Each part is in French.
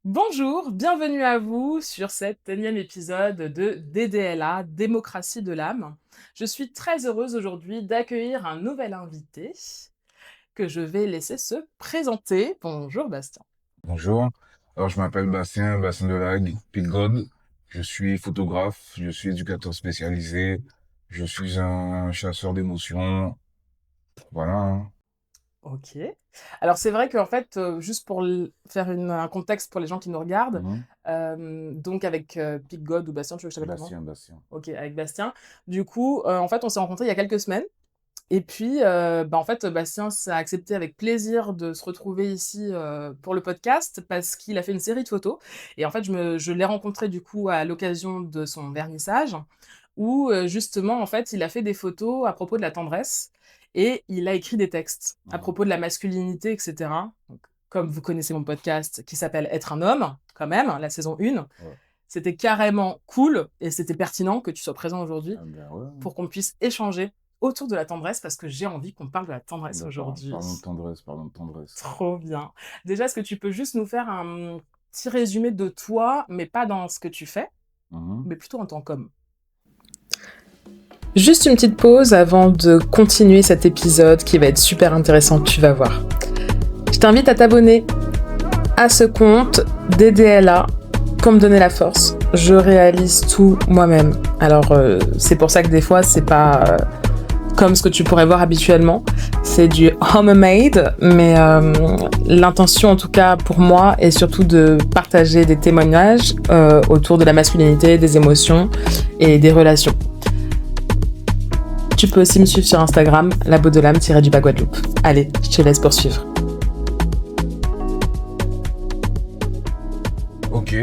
Bonjour, bienvenue à vous sur cet énième épisode de DDLA, Démocratie de l'âme. Je suis très heureuse aujourd'hui d'accueillir un nouvel invité que je vais laisser se présenter. Bonjour Bastien. Bonjour, alors je m'appelle Bastien Delague, Pilgod. Je suis photographe, je suis éducateur spécialisé, je suis un chasseur d'émotions. Voilà, hein. Ok. Alors c'est vrai qu'en fait, juste pour faire un contexte pour les gens qui nous regardent, Mhm. donc avec Pic God ou Bastien, tu veux que je t'appelle comment? Bastien. Ok, avec Bastien. Du coup, en fait, on s'est rencontrés il y a quelques semaines. Et puis, en fait, Bastien a accepté avec plaisir de se retrouver ici, pour le podcast parce qu'il a fait une série de photos et en fait, je l'ai rencontré du coup à l'occasion de son vernissage où, justement, en fait, il a fait des photos à propos de la tendresse et il a écrit des textes à Mhm. propos de la masculinité et cetera. Donc comme vous connaissez mon podcast qui s'appelle «Être un homme», quand même, la saison 1, Ouais. c'était carrément cool et c'était pertinent que tu sois présent aujourd'hui Ah ben ouais. pour qu'on puisse échanger autour de la tendresse parce que j'ai envie qu'on parle de la tendresse Ben, aujourd'hui. parlons de tendresse, parlons de tendresse. Trop bien. Déjà, est-ce que tu peux juste nous faire un petit résumé de toi, mais pas dans ce que tu fais, Mhm. mais plutôt en tant qu'homme? Juste une petite pause avant de continuer cet épisode qui va être super intéressant, tu vas voir. Je t'invite à t'abonner à ce compte DDLA pour me donner la force. Je réalise tout moi-même. Alors, c'est pour ça que des fois, c'est pas comme ce que tu pourrais voir habituellement. C'est du homemade, mais l'intention en tout cas pour moi est surtout de partager des témoignages autour de la masculinité, des émotions et des relations. Tu peux aussi me suivre sur Instagram, la beau de l'âme-du-bas Guadeloupe. Allez, je te laisse poursuivre. Ok,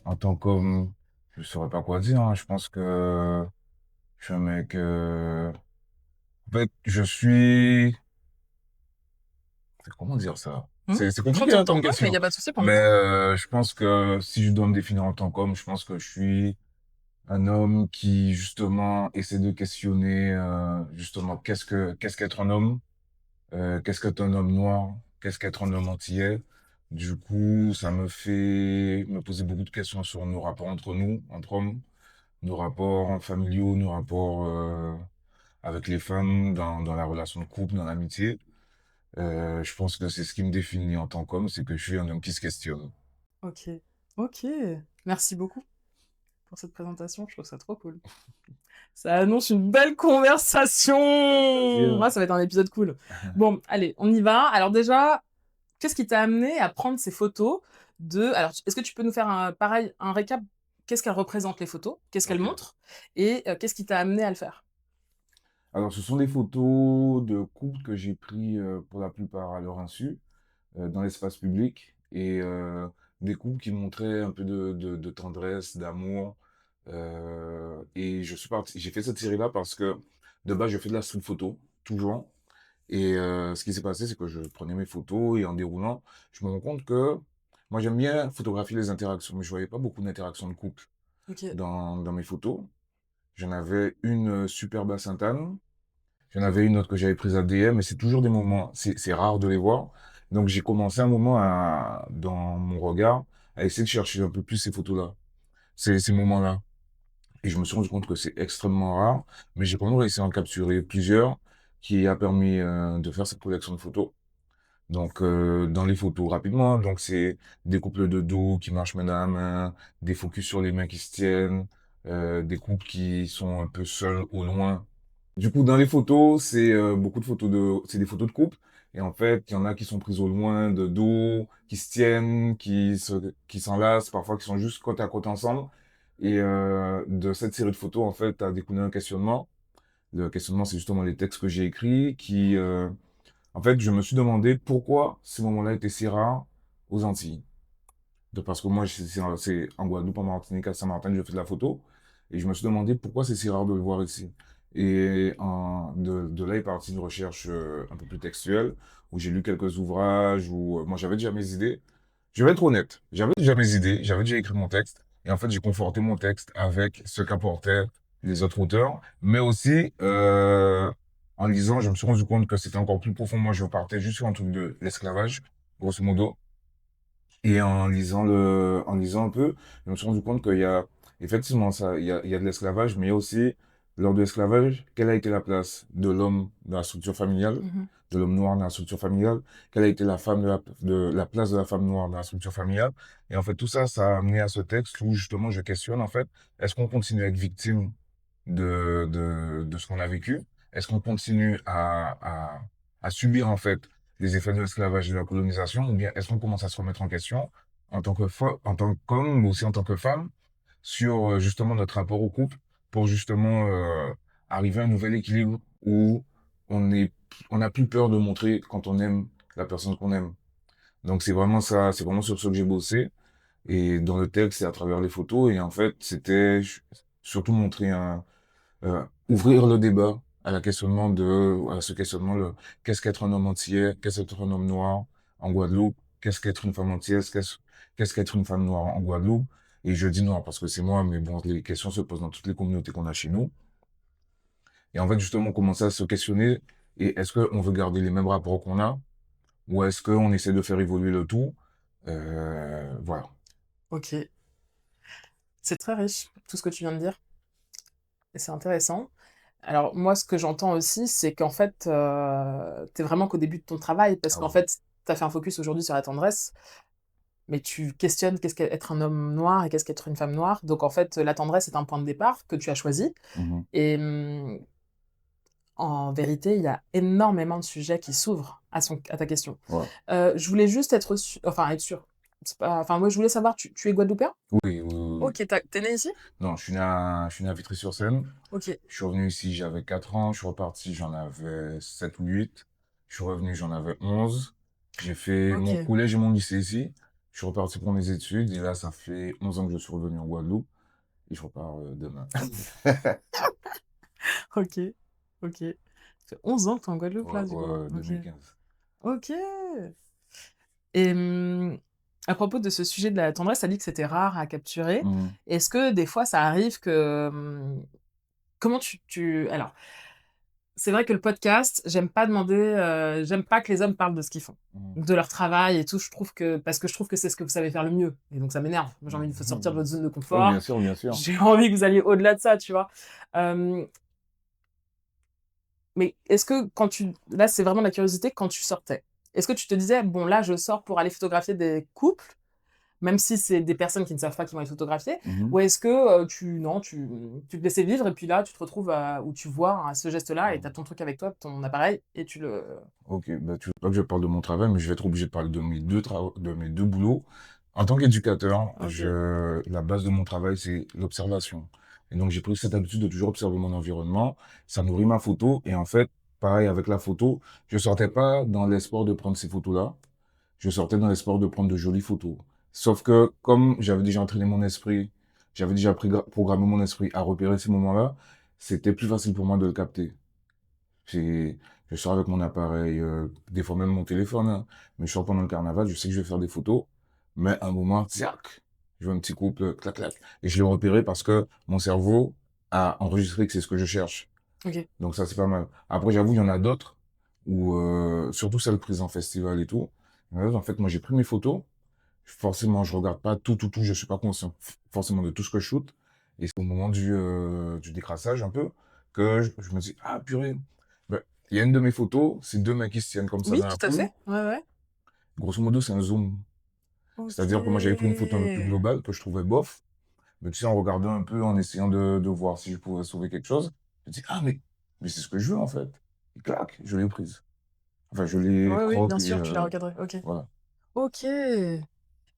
en tant qu'homme, je saurais pas quoi dire, hein. Je pense que je suis un mec. En fait, je suis. Comment dire ça? C'est Prends compliqué ton hein, temps. comme Ouais, mais il n'y question. a pas de souci, prends le Mais temps. je pense que si je dois me définir en tant qu'homme, je pense que je suis un homme qui justement essaie de questionner justement qu'est-ce qu'être un homme, qu'est-ce qu'être un homme noir, qu'est-ce qu'être un homme antillais. Du coup, ça me fait me poser beaucoup de questions sur nos rapports entre nous, entre hommes, nos rapports familiaux, nos rapports avec les femmes, dans la relation de couple, dans l'amitié. Je pense que c'est ce qui me définit en tant qu'homme, c'est que je suis un homme qui se questionne. Ok. Ok. Merci beaucoup pour cette présentation. Je trouve ça trop cool. Ça annonce une belle Vas-y, conversation. hein. Ah, ça va être un épisode cool. Bon, allez, on y va. Alors déjà, qu'est-ce qui t'a amené à prendre ces photos de... Alors, est-ce que tu peux nous faire pareil, un récap? Qu'est-ce qu'elles représentent les photos? Qu'est-ce qu'elles Ok. montrent? Et qu'est-ce qui t'a amené à le faire? Alors, ce sont des photos de couples que j'ai pris pour la plupart à leur insu, dans l'espace public, et des couples qui montraient un peu de tendresse, d'amour. Et j'ai fait cette série-là parce que de base, je fais de la street photo, toujours. Et ce qui s'est passé, c'est que je prenais mes photos et en déroulant, je me rends compte que moi, j'aime bien photographier les interactions, mais je voyais pas beaucoup d'interactions de couple Ok. dans mes photos. J'en avais une superbe à Sainte-Anne. J'en avais une autre que j'avais prise à DM, mais c'est toujours des moments, c'est rare de les voir. Donc j'ai commencé un moment dans mon regard à essayer de chercher un peu plus ces photos-là, ces moments-là. Et je me suis rendu compte que c'est extrêmement rare, mais j'ai quand même réussi à en capturer plusieurs qui a permis de faire cette collection de photos. Donc dans les photos rapidement, donc c'est des couples de dos qui marchent main dans la main, des focus sur les mains qui se tiennent, des couples qui sont un peu seuls au loin. Du coup, dans les photos, c'est beaucoup de photos c'est des photos de couple. Et en fait, il y en a qui sont prises au loin, de dos, qui se tiennent, qui s'enlacent, parfois qui sont juste côte à côte ensemble. Et de cette série de photos, en fait, a découlé un questionnement. Le questionnement, c'est justement les textes que j'ai écrits qui, en fait, je me suis demandé pourquoi ces moments-là étaient si rares aux Antilles. Parce que moi, c'est en Guadeloupe, en Martinique, à Saint-Martin, je fais de la photo. Et je me suis demandé pourquoi c'est si rare de le voir ici. Et de là est partie une recherche un peu plus textuelle, où j'ai lu quelques ouvrages, où moi j'avais déjà mes idées. Je vais être honnête, j'avais déjà mes idées, j'avais déjà écrit mon texte. Et en fait, j'ai conforté mon texte avec ce qu'apportaient les autres auteurs. Mais aussi, en lisant, je me suis rendu compte que c'était encore plus profond. Moi, je partais juste sur un truc de l'esclavage, grosso modo. Et en lisant un peu, je me suis rendu compte qu'il y a effectivement ça, il y a de l'esclavage, mais il y a aussi, lors de l'esclavage, quelle a été la place de l'homme dans la structure familiale, Mhm. de l'homme noir dans la structure familiale, quelle a été la femme de la place de la femme noire dans la structure familiale. Et en fait, tout ça, ça a amené à ce texte où justement je questionne, en fait, est-ce qu'on continue à être victime de ce qu'on a vécu? Est-ce qu'on continue à subir, en fait, les effets de l'esclavage et de la colonisation, ou bien est-ce qu'on commence à se remettre en question en tant qu'homme, mais aussi en tant que femme, sur justement notre rapport au couple, pour justement arriver à un nouvel équilibre où on est, on n'a plus peur de montrer quand on aime la personne qu'on aime. Donc c'est vraiment ça, c'est vraiment sur ce que j'ai bossé. Et dans le texte et à travers les photos, et en fait, c'était surtout montrer ouvrir le débat à la questionnement à ce questionnement, qu'est-ce qu'être un homme entier, qu'est-ce qu'être un homme noir en Guadeloupe, qu'est-ce qu'être une femme entière, qu'est-ce qu'être une femme noire en Guadeloupe. Et je dis noir parce que c'est moi, mais bon, les questions se posent dans toutes les communautés qu'on a chez nous. Et en fait, justement, on commence à se questionner, et est-ce qu'on veut garder les mêmes rapports qu'on a, ou est-ce qu'on essaie de faire évoluer le tout? Voilà. Ok. C'est très riche, tout ce que tu viens de dire. Et c'est intéressant. Alors, moi, ce que j'entends aussi, c'est qu'en fait, t'es vraiment qu'au début de ton travail, parce Ah qu'en oui. fait, t'as fait un focus aujourd'hui sur la tendresse, mais tu questionnes qu'est-ce qu'être un homme noir et qu'est-ce qu'être une femme noire. Donc, en fait, la tendresse est un point de départ que tu as choisi. Mhm. Et en vérité, il y a énormément de sujets qui s'ouvrent à ta question. Ouais. Je voulais juste enfin, être sûr. Enfin, moi, je voulais savoir, tu es guadeloupéen? Oui, oui, oui, oui. Ok, t'es né ici? Non, je suis né à Vitry-sur-Seine. Ok. Je suis revenu ici, j'avais 4 ans. Je suis reparti, j'en avais 7 ou 8. Je suis revenu, j'en avais 11. J'ai fait mon Ok. collège et mon lycée ici. Je suis reparti pour mes études. Et là, ça fait 11 ans que je suis revenu en Guadeloupe. Et je repars demain. Ok. Ok. Ça fait 11 ans que t'es en Guadeloupe, Ouais, là, du coup. ouais, Ok. 2015. Ok. Et à propos de ce sujet de la tendresse, t'as dit que c'était rare à capturer. Mhm. Est-ce que des fois, ça arrive que... comment Alors, c'est vrai que le podcast, j'aime pas que les hommes parlent de ce qu'ils font, Mhm. de leur travail et tout. Parce que je trouve que c'est ce que vous savez faire le mieux. Et donc ça m'énerve. J'ai envie de sortir de Mhm. votre zone de Oui, bien confort. sûr, bien sûr. J'ai envie que vous alliez au-delà de ça, tu vois. Euh, mais est-ce que là, c'est vraiment de la curiosité quand tu sortais. Est-ce que tu te disais, bon, là, je sors pour aller photographier des couples, même si c'est des personnes qui ne savent pas qu'ils vont être photographiées, Mhm. ou est-ce que non, tu te laissais vivre et puis là, tu te retrouves où tu vois hein, ce geste-là et tu as ton truc avec toi, ton appareil, et tu le... Ok, bah, tu veux pas que je parle de mon travail, mais je vais être obligé de parler de de mes deux boulots. En tant qu'éducateur, Ok. la base de mon travail, c'est l'observation. Et donc, j'ai pris cette habitude de toujours observer mon environnement. Ça nourrit ma photo. Et en fait, pareil avec la photo, je sortais pas dans l'espoir de prendre ces photos-là. Je sortais dans l'espoir de prendre de jolies photos. Sauf que, comme j'avais déjà entraîné mon esprit, j'avais déjà programmé mon esprit à repérer ces moments-là, c'était plus facile pour moi de le capter. J'ai- Je sors avec mon appareil, des fois même mon téléphone, hein. Mais je sors pendant le carnaval, je sais que je vais faire des photos. Mais à un moment, tchac, je vois un petit couple, clac, clac. Et je l'ai repéré parce que mon cerveau a enregistré que c'est ce que je cherche. Ok. Donc ça, c'est pas mal. Après, j'avoue, il y en a d'autres, où, surtout celles prises en festival et tout. Il y en a d'autres, en fait, moi, j'ai pris mes photos. Forcément, je regarde pas tout. Je suis pas conscient forcément de tout ce que je shoot. Et c'est au moment du décrassage un peu que je me dis, ah purée, ben, il y a une de mes photos, c'est deux mecs qui se tiennent comme ça Oui, dans la tout à foule. fait. Ouais, ouais. Grosso modo, c'est un zoom. Ok. C'est-à-dire que moi, j'avais pris une photo un peu plus globale que je trouvais bof. Mais tu sais, en regardant un peu, en essayant de voir si je pouvais sauver quelque chose, je me dis, ah mais c'est ce que je veux en fait. Et clac, je l'ai prise. Enfin, je l'ai Oui, oui, crop bien et sûr, tu l'as recadré. Ok. voilà. Ok.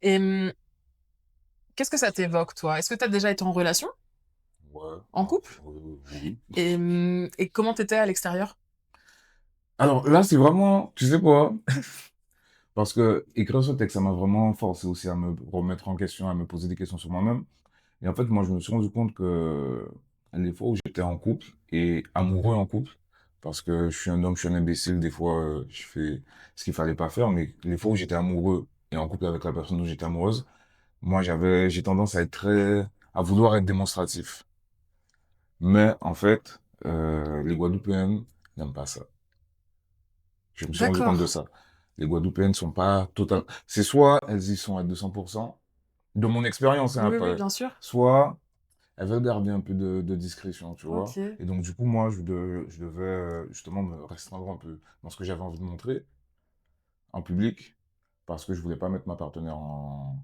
Et qu'est-ce que ça t'évoque, toi? Est-ce que tu as déjà été en relation, Ouais, en couple? oui. Et comment t'étais à l'extérieur? Alors là, c'est vraiment, tu sais quoi? Parce que écrire ce texte, ça m'a vraiment forcé aussi à me remettre en question, à me poser des questions sur moi-même. Et en fait, moi, je me suis rendu compte que les fois où j'étais en couple et amoureux en couple, parce que je suis un homme, je suis un imbécile, des fois, je fais ce qu'il fallait pas faire, mais les fois où j'étais amoureux et en couple avec la personne dont j'étais amoureuse, moi, j'ai tendance à être à vouloir être démonstratif. Mais en fait, les Guadeloupéennes n'aiment pas ça. Je me suis rendu compte de D'accord. ça. Les Guadeloupéennes sont pas total. C'est soit elles y sont à 200%, de mon expérience, hein, Oui, oui, après, bien sûr. soit elles veulent garder un peu de discrétion, tu vois. Ok. Et donc, du coup, moi, je devais justement me restreindre un peu dans ce que j'avais envie de montrer en public, parce que je voulais pas mettre ma partenaire en...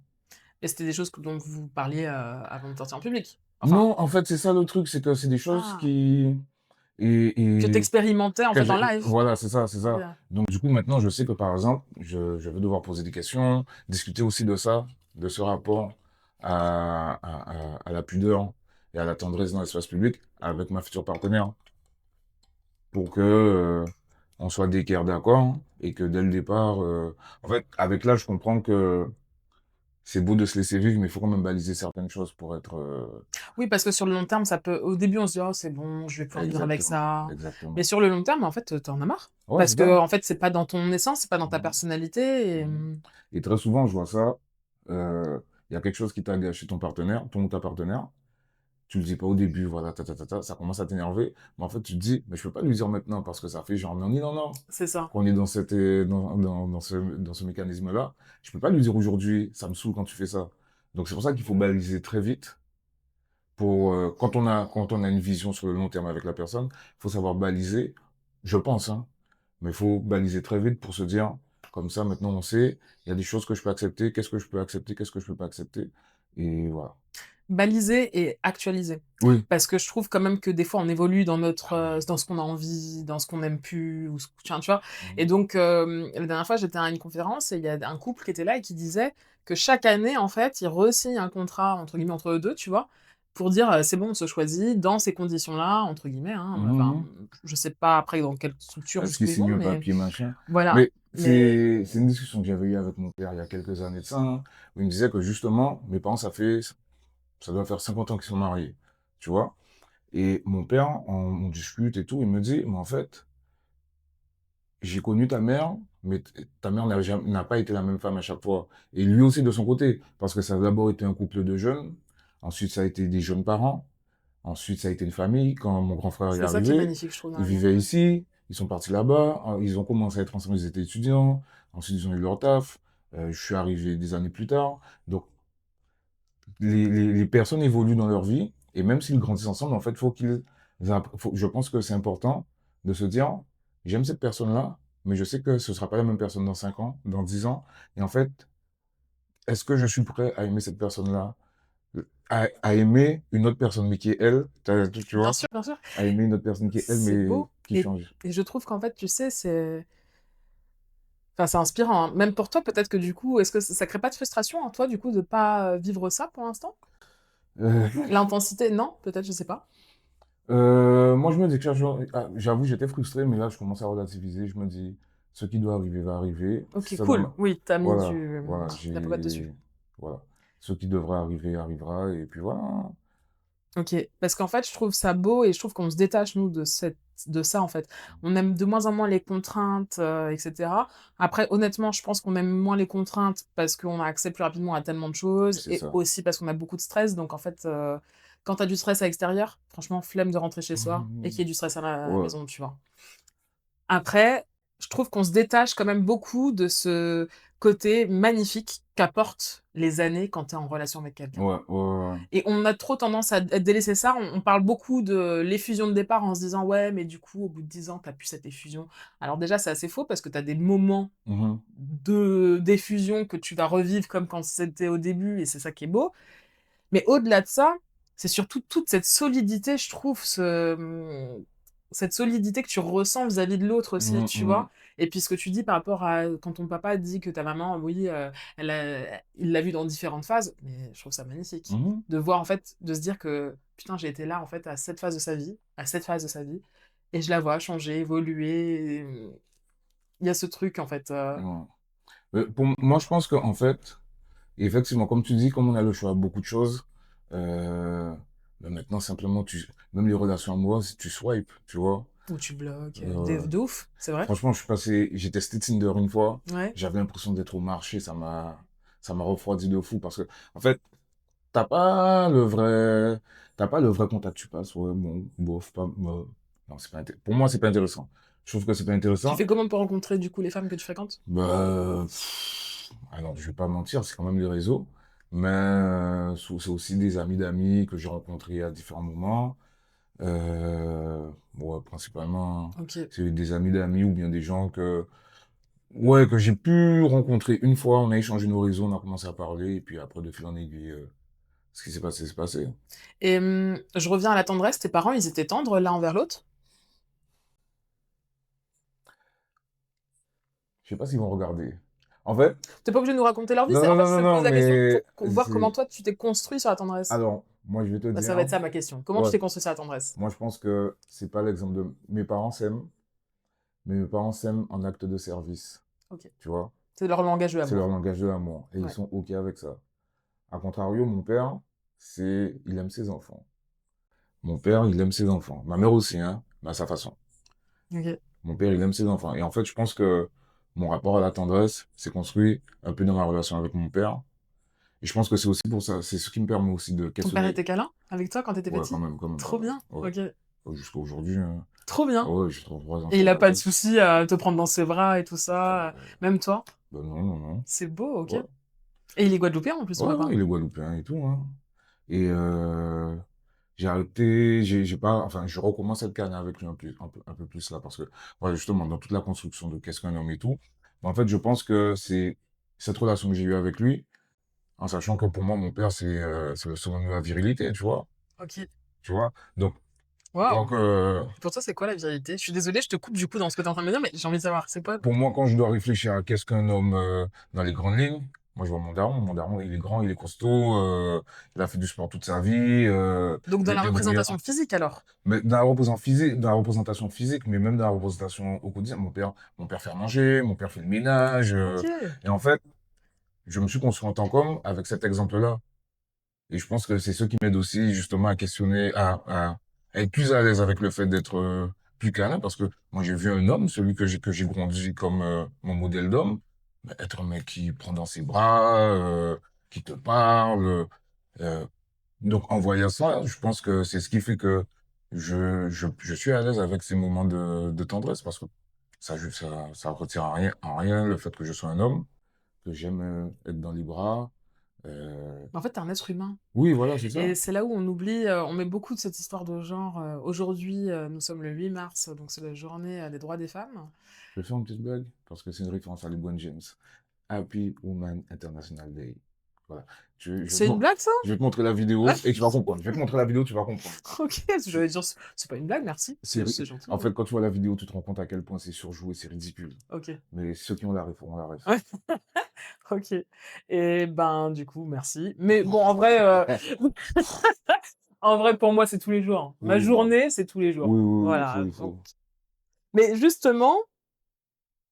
Et c'était des choses dont vous parliez avant de sortir en public. Enfin, Non, en fait, c'est ça le truc, c'est que c'est des choses ah, qui... que Et t'expérimentais en fait en live. voilà, c'est ça, c'est Ok. ça. Donc, du coup, maintenant, je sais que, par exemple, je vais devoir poser des questions, discuter aussi de ça, de ce rapport à la pudeur et à la tendresse dans l'espace public avec ma future partenaire pour que on soit d'équerre d'accord et que dès le départ, en fait, avec l'âge, je comprends que c'est beau de se laisser vivre, mais il faut quand même baliser certaines choses pour être Oui, parce que sur le long terme, ça peut. Au début, on se dit, oh, c'est bon, je vais pouvoir vivre avec exactement, ça. Mais exactement. sur le long terme, en fait, t'en as marre. Ouais, Parce c'est que, ça. en fait, c'est pas dans ton essence, c'est pas dans ta Mhm, personnalité. mhm. Et très souvent, je vois ça. Il y a quelque chose qui t'a gâché ton partenaire, ton ou ta partenaire. Tu le dis pas au début, voilà, ça commence à t'énerver. Mais en fait, tu te dis, mais je peux pas lui dire maintenant parce que ça fait genre, mais on dit non, non. C'est ça. Qu'on est dans cette, dans ce mécanisme-là, je peux pas lui dire aujourd'hui, ça me saoule quand tu fais ça. Donc c'est pour ça qu'il faut baliser très vite. Pour quand on a une vision sur le long terme avec la personne, il faut savoir baliser. Je pense, hein, mais il faut baliser très vite pour se dire, comme ça, maintenant on sait, il y a des choses que je peux accepter, qu'est-ce que je peux accepter, qu'est-ce que je peux pas accepter, et voilà. Baliser et actualiser. Oui. Parce que je trouve quand même que des fois, on évolue dans notre, Ah oui. dans ce qu'on a envie, dans ce qu'on n'aime plus, ou tu vois. Et Mhm. donc, la dernière fois, j'étais à une conférence et il y a un couple qui était là et qui disait que chaque année, en fait, ils re-signent un contrat, entre guillemets, entre eux deux, tu vois, pour dire, c'est bon, on se choisit dans ces conditions-là, entre guillemets, hein. Enfin, Mhm. je sais pas après dans quelle structure, Est-ce qu'il jusqu'où ils vont, signe un mais papier, machin? voilà. Mais Mais c'est une discussion que j'avais eue avec mon père il y a quelques années de ça, hein, où il me disait que justement, mes parents, ça doit faire 50 ans qu'ils sont mariés, tu vois. Et mon père, on discute et tout, il me dit, mais en fait, j'ai connu ta mère, mais ta mère n'a pas été la même femme à chaque fois. Et lui aussi de son côté, parce que ça a d'abord été un couple de jeunes, ensuite ça a été des jeunes parents, ensuite ça a été une famille. Quand mon grand frère est c'est ça qui est arrivé, magnifique, je trouve, dans ils la vie. vivaient ici, ils sont partis là-bas, ils ont commencé à être ensemble, ils étaient étudiants, ensuite ils ont eu leur taf, je suis arrivé des années plus tard. Donc les personnes évoluent dans leur vie, et même s'ils grandissent ensemble, en fait, je pense que c'est important de se dire, j'aime cette personne-là, mais je sais que ce sera pas la même personne dans 5 ans, dans 10 ans. Et en fait, est-ce que je suis prêt à aimer cette personne-là, à aimer une autre personne, mais qui est elle, tu Bien vois, sûr, bien sûr. à aimer une autre personne qui est elle, C'est mais beau. qui change. Et je trouve qu'en fait, tu sais, c'est. Enfin, c'est inspirant, hein. Même pour toi, peut-être que du coup, est-ce que ça crée pas de frustration en toi, du coup, de pas vivre ça pour l'instant? Euh, L'intensité, non, peut-être, je sais pas. moi, je me dis que j'avoue, j'étais frustré, mais là, je commence à relativiser. Je me dis, ce qui doit arriver va arriver. Si Ok, ça doit cool. Oui, t'as mis Voilà, voilà, la popote dessus. voilà. Ce qui devra arriver arrivera, et puis voilà. Ok, parce qu'en fait, je trouve ça beau et je trouve qu'on se détache, nous, de ça, en fait. On aime de moins en moins les contraintes, etc. Après, honnêtement, je pense qu'on aime moins les contraintes parce qu'on a accès plus rapidement à tellement de choses C'est et ça. aussi parce qu'on a beaucoup de stress. Donc, en fait, quand t'as du stress à l'extérieur, franchement, flemme de rentrer chez soi et qu'il y ait du stress à la Ouais. maison, tu vois. Après, je trouve qu'on se détache quand même beaucoup de ce côté magnifique qu'apportent les années quand t'es en relation avec quelqu'un. Ouais, ouais, ouais. Et on a trop tendance à délaisser ça. On parle beaucoup de l'effusion de départ en se disant, ouais, mais du coup, au bout de 10 ans, t'as plus cette effusion. Alors déjà, c'est assez faux parce que t'as des moments Mhm. d'effusion que tu vas revivre comme quand c'était au début et c'est ça qui est beau. Mais au-delà de ça, c'est surtout toute cette solidité, je trouve, cette solidité que tu ressens vis-à-vis de l'autre aussi, Mhm, tu mhm. vois. Et puis ce que tu dis par rapport à quand ton papa dit que ta maman, oui, il l'a vu dans différentes phases, mais je trouve ça magnifique. Mhm. De voir, en fait, de se dire que, putain, j'ai été là, en fait, à cette phase de sa vie, à cette phase de sa vie, et je la vois changer, évoluer. Il y a ce truc, en fait. Ouais. Moi, je pense qu'en fait, effectivement, comme tu dis, comme on a le choix à beaucoup de choses, euh, ben maintenant, simplement, même les relations amoureuses, tu swipes, tu vois. Où tu bloques, Euh, de ouf, c'est vrai. Franchement, j'ai testé Tinder une fois, Ouais. j'avais l'impression d'être au marché, ça m'a refroidi de fou parce que, en fait, t'as pas le vrai, t'as pas le vrai contact, tu passes, ouais, bon, bof, pas, non, pour moi, c'est pas intéressant. Je trouve que c'est pas Tu intéressant. fais comment pour rencontrer du coup les femmes que tu fréquentes? Alors, je vais pas mentir, c'est quand même les réseaux, mais c'est aussi des amis d'amis que j'ai rencontrés à différents moments. Ouais, principalement, Ok. c'est des amis d'amis ou bien des gens ouais, que j'ai pu rencontrer une fois. On a échangé nos réseaux, on a commencé à parler, et puis après, de fil en aiguille, ce qui s'est passé, c'est passé. Et je reviens à la tendresse. Tes parents, ils étaient tendres l'un envers l'autre? Je sais pas s'ils vont regarder. En fait, T'es pas obligé de nous raconter leur vie. non, C'est, non, en fait, non, non, je te non, pose la question mais pour voir comment c'est... toi tu t'es construit sur la tendresse. Alors, moi, je vais te Bah, ça dire, va être ça ma question. Comment tu ouais, t'es construit sur la tendresse? moi, je pense que c'est pas l'exemple de... Mes parents s'aiment, mais mes parents s'aiment en acte de service, Ok. tu vois. C'est leur langage de C'est leur l'amour. langage de l'amour, et ils Ouais. sont OK avec ça. A contrario, mon père, il aime ses enfants. Mon père, il aime ses enfants. Ma mère aussi, hein, mais à sa façon. Ok. Mon père, il aime ses enfants. Et en fait, je pense que mon rapport à la tendresse s'est construit un peu dans ma relation avec mon père. Et je pense que c'est aussi pour ça, c'est ce qui me permet aussi de Ton père questionner. était câlin avec toi quand t'étais Ouais, petit? quand même, quand Trop même. bien. Ouais. Ok. Jusqu'à aujourd'hui, hein. Trop Ah bien. ouais, j'ai 33 ans, je Et il suis a pas de heureux. souci à te prendre dans ses bras et tout ça. Même toi? Ben non, non, non. C'est beau, ok. Ouais. Et il est guadeloupéen en plus, ton Ouais, papa. ouais, il est guadeloupéen et tout, hein. Et j'ai pas, enfin, je recommence à être câlin avec lui un peu plus là, parce que, voilà, justement, dans toute la construction de qu'est-ce qu'un homme et tout, en fait, je pense que c'est cette relation que j'ai eue avec lui, en sachant que pour moi, mon père, c'est le summum de la virilité, Ok. tu vois. Donc, Waouh. Pour toi, c'est quoi la vérité? Je suis désolée, je te coupe du coup dans ce que t'es en train de me dire, mais j'ai envie de savoir, c'est quoi? pour moi, quand je dois réfléchir à qu'est-ce qu'un homme dans les grandes lignes, moi, je vois mon daron, il est grand, il est costaud, il a fait du sport toute sa vie, Donc il dans a la été représentation physique alors? mais dans la représentation physique, mais même dans la représentation au quotidien, mon père fait à manger, mon père fait le ménage, Ok. et en fait, je me suis construit en tant qu'homme avec cet exemple-là. Et je pense que c'est ce qui m'aide aussi, justement, à questionner, à être plus à l'aise avec le fait d'être plus câlin, parce que moi, j'ai vu un homme, celui que j'ai grandi comme mon modèle d'homme, bah, être un mec qui prend dans ses bras, qui te parle, euh, donc, en voyant ça, je pense que c'est ce qui fait que je suis à l'aise avec ces moments de tendresse parce que ça retire en rien le fait que je sois un homme, que j'aime être dans les bras. Euh, En fait, t'es un être humain. oui, voilà, c'est Et ça. c'est là où on oublie, on met beaucoup de cette histoire de genre. Aujourd'hui, nous sommes le 8 mars, donc c'est la journée des droits des femmes. Je vais faire une petite blague parce que c'est une référence à LeBron James. Happy Woman International Day. Voilà. C'est une blague, ça? Je vais te montrer la vidéo et tu vas comprendre. Je vais te montrer la vidéo, tu vas comprendre. Ok, je vais dire, c'est pas une blague, merci. C'est, C'est gentil. en fait, quand tu vois la vidéo, tu te rends compte à quel point c'est surjoué, c'est ridicule. Ok. Mais ceux qui ont la ref ont la ref. Ouais. Ok. Et ben, du coup, merci. Mais bon, en vrai, en vrai, pour moi, c'est tous les jours. Ma Oui, bah, journée, c'est tous les jours. oui, oui, Voilà. il Donc, faut. mais justement,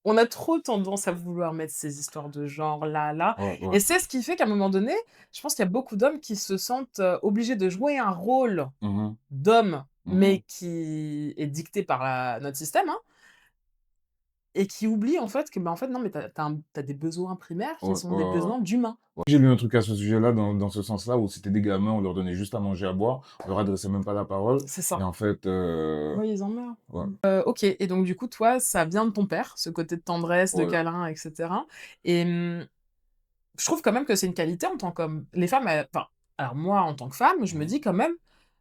on a trop tendance à vouloir mettre ces histoires de genre là, là. Ouais, ouais. Et c'est ce qui fait qu'à un moment donné, je pense qu'il y a beaucoup d'hommes qui se sentent obligés de jouer un rôle Mhm, d'homme, mhm. mais qui est dicté par notre système, hein, et qui oublient en fait que, bah, en fait, non, mais t'as des besoins primaires qui Ouais, sont ouais, des ouais. besoins d'humains. Ouais. J'ai lu un truc à ce sujet-là, dans ce sens-là, où c'était des gamins, on leur donnait juste à manger, à boire, on leur adressait même pas la parole. C'est Et ça. en fait, Oui, ils en meurent. ouais, Ok, et donc du coup, toi, ça vient de ton père, ce côté de tendresse, de ouais. câlin, etc. Et je trouve quand même que c'est une qualité en tant qu'homme. Les femmes, enfin, alors moi, en tant que femme, je me Mhm, dis quand même,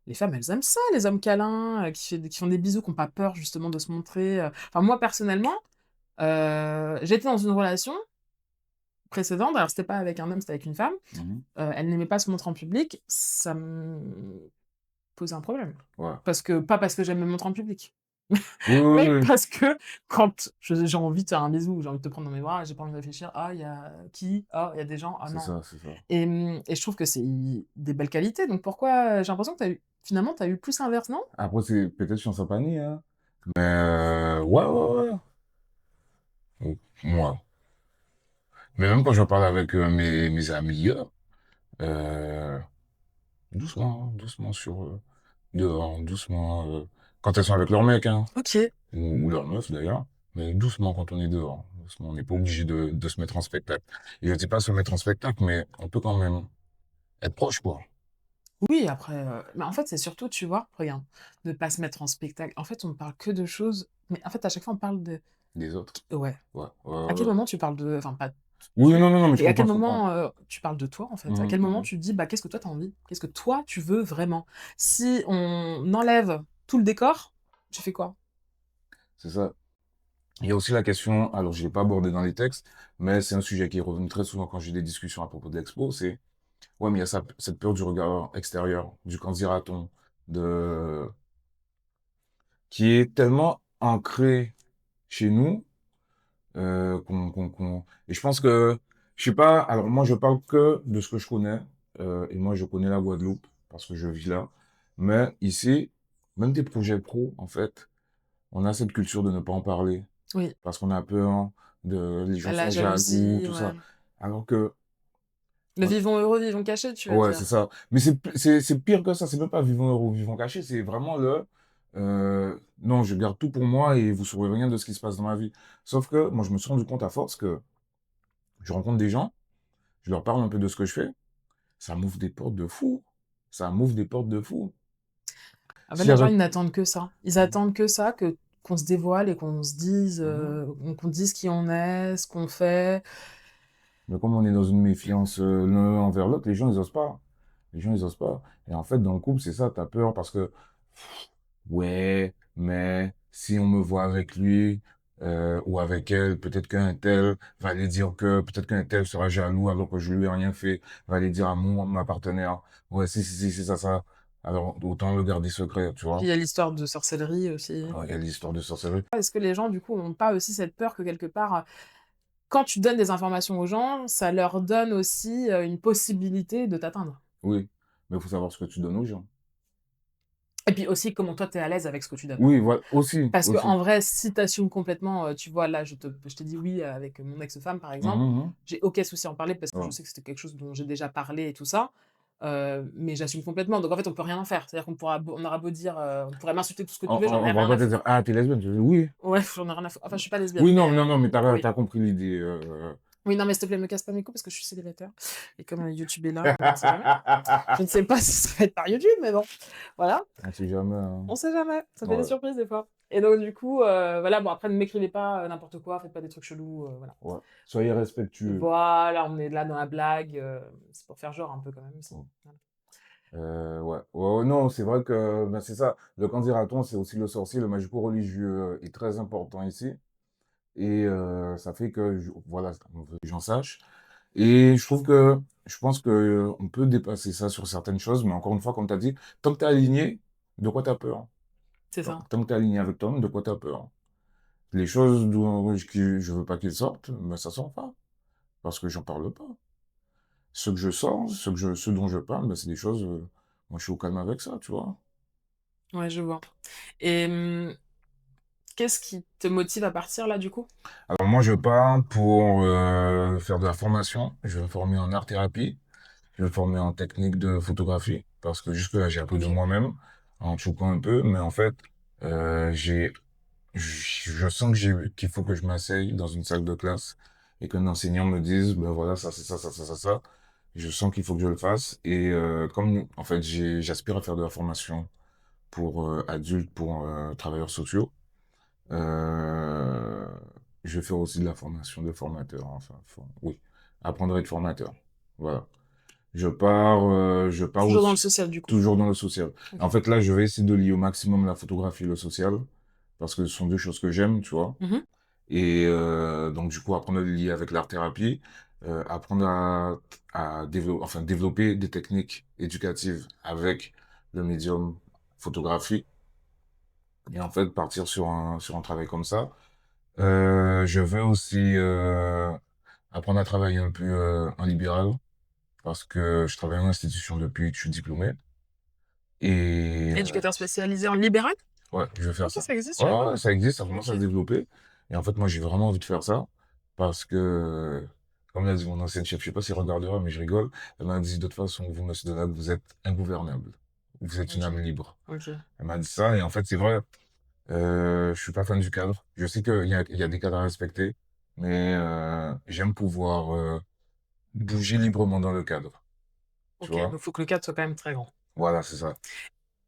les femmes, elles aiment ça, les hommes câlins, qui font des bisous, qui n'ont pas peur justement de se montrer. Enfin, moi, personnellement, j'étais dans une relation précédente, alors c'était pas avec un homme, c'était avec une femme. mhm. Elle n'aimait pas se montrer en public, ça me posait un problème. Ouais. Pas parce que j'aime me montrer en public. Oui, oui, Mais oui. parce que quand j'ai envie de faire un bisou, j'ai envie de te prendre dans mes bras, j'ai pas envie de réfléchir, ah, il y a qui? Ah, il y a des gens, ah C'est non. ça, c'est ça. Et je trouve que c'est des belles qualités. Donc pourquoi, j'ai l'impression que finalement, t'as eu plus l'inverse, non? Après, c'est peut-être sur sa panier, hein. Mais, ouais, ouais, ouais. Moi. Mais même quand je parle avec mes amis, euh, doucement, hein, doucement dehors, doucement, quand elles sont avec leur mec, hein, Ok. ou leur meuf d'ailleurs, mais doucement quand on est dehors, doucement, on n'est pas obligé de se mettre en spectacle. Et je dis pas se mettre en spectacle, mais on peut quand même être proche, quoi. Oui, après, mais en fait, c'est surtout, tu vois, regarde, de pas se mettre en spectacle. En fait, on ne parle que de choses Mais en fait, à chaque fois, on parle de... des autres. Ouais. Ouais, À quel ouais. moment tu parles de... Enfin, pas Oui, tu, non, non, non, mais je mais à quel comprends, je comprends. moment tu parles de toi, en fait? À Mhm, quel moment mhm. tu te dis, bah, qu'est-ce que toi, t'as envie? Qu'est-ce que toi, tu veux vraiment? Si on enlève tout le décor, tu fais quoi? C'est ça. Il y a aussi la question, alors je l'ai pas abordé dans les textes, mais c'est un sujet qui est revenu très souvent quand j'ai des discussions à propos de l'expo, c'est, ouais, mais il y a cette peur du regard extérieur, du candidaton, de, qui est tellement ancré chez nous, et je pense que, je sais pas, alors moi je parle que de ce que je connais, et moi je connais la Guadeloupe, parce que je vis là, mais ici, même des projets pro, en fait, on a cette culture de ne pas en parler, Oui, parce qu'on a peur de, les gens la sont jaloux, jalousie, tout ouais. ça. Alors que, Le vivons heureux, vivons caché, tu vas ouais, c'est dire. ça. Mais c'est pire que ça. C'est même pas vivant heureux ou vivant caché. C'est vraiment non, je garde tout pour moi et vous saurez rien de ce qui se passe dans ma vie. Sauf que, moi, je me suis rendu compte à force que je rencontre des gens, je leur parle un peu de ce que je fais. Ça m'ouvre des portes de fou. Ça m'ouvre des portes de fou. En fait, S'il y les gens, avait, ils n'attendent que ça. Ils attendent que ça, que qu'on se dévoile et qu'on se dise, Mhm. qu'on dise qui on est, ce qu'on fait. Mais comme on est dans une méfiance l'un envers l'autre, les gens, ils osent pas. Les gens, ils osent pas. Et en fait, dans le couple, c'est ça, t'as peur parce que, ouais, mais si on me voit avec lui ou avec elle, peut-être qu'un tel va aller dire que, peut-être qu'un tel sera jaloux alors que je lui ai rien fait, va aller dire à ma partenaire, ouais, si, c'est ça, ça. Alors, autant le garder secret, tu Puis il vois. y a l'histoire de sorcellerie aussi. Il y a l'histoire de sorcellerie. Est-ce que les gens, du coup, ont pas aussi cette peur que quelque part, quand tu donnes des informations aux gens, ça leur donne aussi une possibilité de t'atteindre? Oui, mais il faut savoir ce que tu donnes aux gens. Et puis aussi, comment toi, tu es à l'aise avec ce que tu donnes. Oui, voilà, aussi, Parce que aussi. en vrai, si tu assumes complètement, tu vois, là, je t'ai dit oui avec mon ex-femme, par Mhm, exemple, mhm. j'ai aucun souci à en parler parce que je Ouais. sais que c'était quelque chose dont j'ai déjà parlé et tout ça, mais j'assume complètement. Donc en fait, on peut rien en faire. C'est-à-dire on aura beau dire, on pourrait m'insulter tout ce que tu veux, j'en ai On va rien pas à te dire, foutre. ah, t'es lesbienne. Tu dis, oui. Ouais, j'en ai rien à foutre. Enfin, je suis pas lesbienne, Oui, mais non, non, non, mais oui. t'as compris l'idée. Oui, non, mais s'il te plaît, me casse pas mes couilles parce que je suis célibataire. Et comme YouTube est là, on sait jamais. Je ne sais pas si ça va être par YouTube, mais bon, voilà. On sait jamais, hein. On sait jamais, ça fait des Ouais, surprises des fois. Et donc du coup, voilà, bon après ne m'écrivez pas n'importe quoi, faites pas des trucs chelous, voilà. ouais. Soyez respectueux. Voilà, on est là dans la blague, c'est pour faire genre un peu quand même aussi. Ouais. Voilà. Ouais. Ouais, ouais, non, c'est vrai que ben, c'est ça. Le candidaton, c'est aussi le sorcier, le magico-religieux est très important ici. Et ça fait que, voilà, on veut que les gens sachent. Et je trouve que, je pense que on peut dépasser ça sur certaines choses, mais encore une fois, comme tu as dit, tant que tu es aligné, de quoi tu as peur? C'est ça. Tant que tu es aligné avec toi-même, de quoi tu as peur? Les choses dont je veux pas qu'ils sortent, mais ça sort pas. Parce que j'en parle pas. Ce que je sors, ce dont je parle, ben, c'est des choses, moi je suis au calme avec ça, tu vois. Ouais, je vois. Et qu'est-ce qui te motive à partir là du coup? Alors moi je pars pour faire de la formation. Je vais me former en art-thérapie. Je vais me former en technique de photographie. Parce que jusque-là j'ai appris de Ok. moi-même, en choquant un peu. Mais en fait, j'ai, je sens que qu'il faut que je m'asseye dans une salle de classe et qu'un enseignant me dise, ben voilà, ça, c'est ça, ça, ça, ça, ça. Je sens qu'il faut que je le fasse. Et comme en fait j'aspire à faire de la formation pour adultes, pour travailleurs sociaux, euh, je vais faire aussi de la formation de formateur. Enfin, oui, apprendre à être formateur. Voilà. Je pars Toujours dans le aussi, social du coup. toujours dans le social. En Ok. fait, là, je vais essayer de lier au maximum la photographie et le social, parce que ce sont deux choses que j'aime, tu vois. Mhm. Et donc, du coup, apprendre à le lier avec l'art-thérapie, apprendre à développer, enfin, développer des techniques éducatives avec le médium photographie, et en fait, partir sur un travail comme ça. Je veux aussi apprendre à travailler un peu en libéral, parce que je travaille en institution depuis que je suis diplômé. Et Éducateur spécialisé en libéral? ouais, je vais faire Ok, ça. ça existe, je Ouais, savais pas. ouais, ça existe, ça commence Ok. à se développer. Et en fait, moi, j'ai vraiment envie de faire ça parce que, comme l'a dit mon ancienne chef, je sais pas s'il regardera, mais je rigole. Elle m'a dit de toute façon, vous, monsieur Donald, vous êtes ingouvernable. Vous êtes une Ok. âme libre. Ok. Elle m'a dit ça et en fait, c'est vrai. Je suis pas fan du cadre. Je sais qu'il y a des cadres à respecter, mais j'aime pouvoir bouger librement dans le cadre. Tu Ok. vois? Donc faut que le cadre soit quand même très grand. Voilà, c'est ça.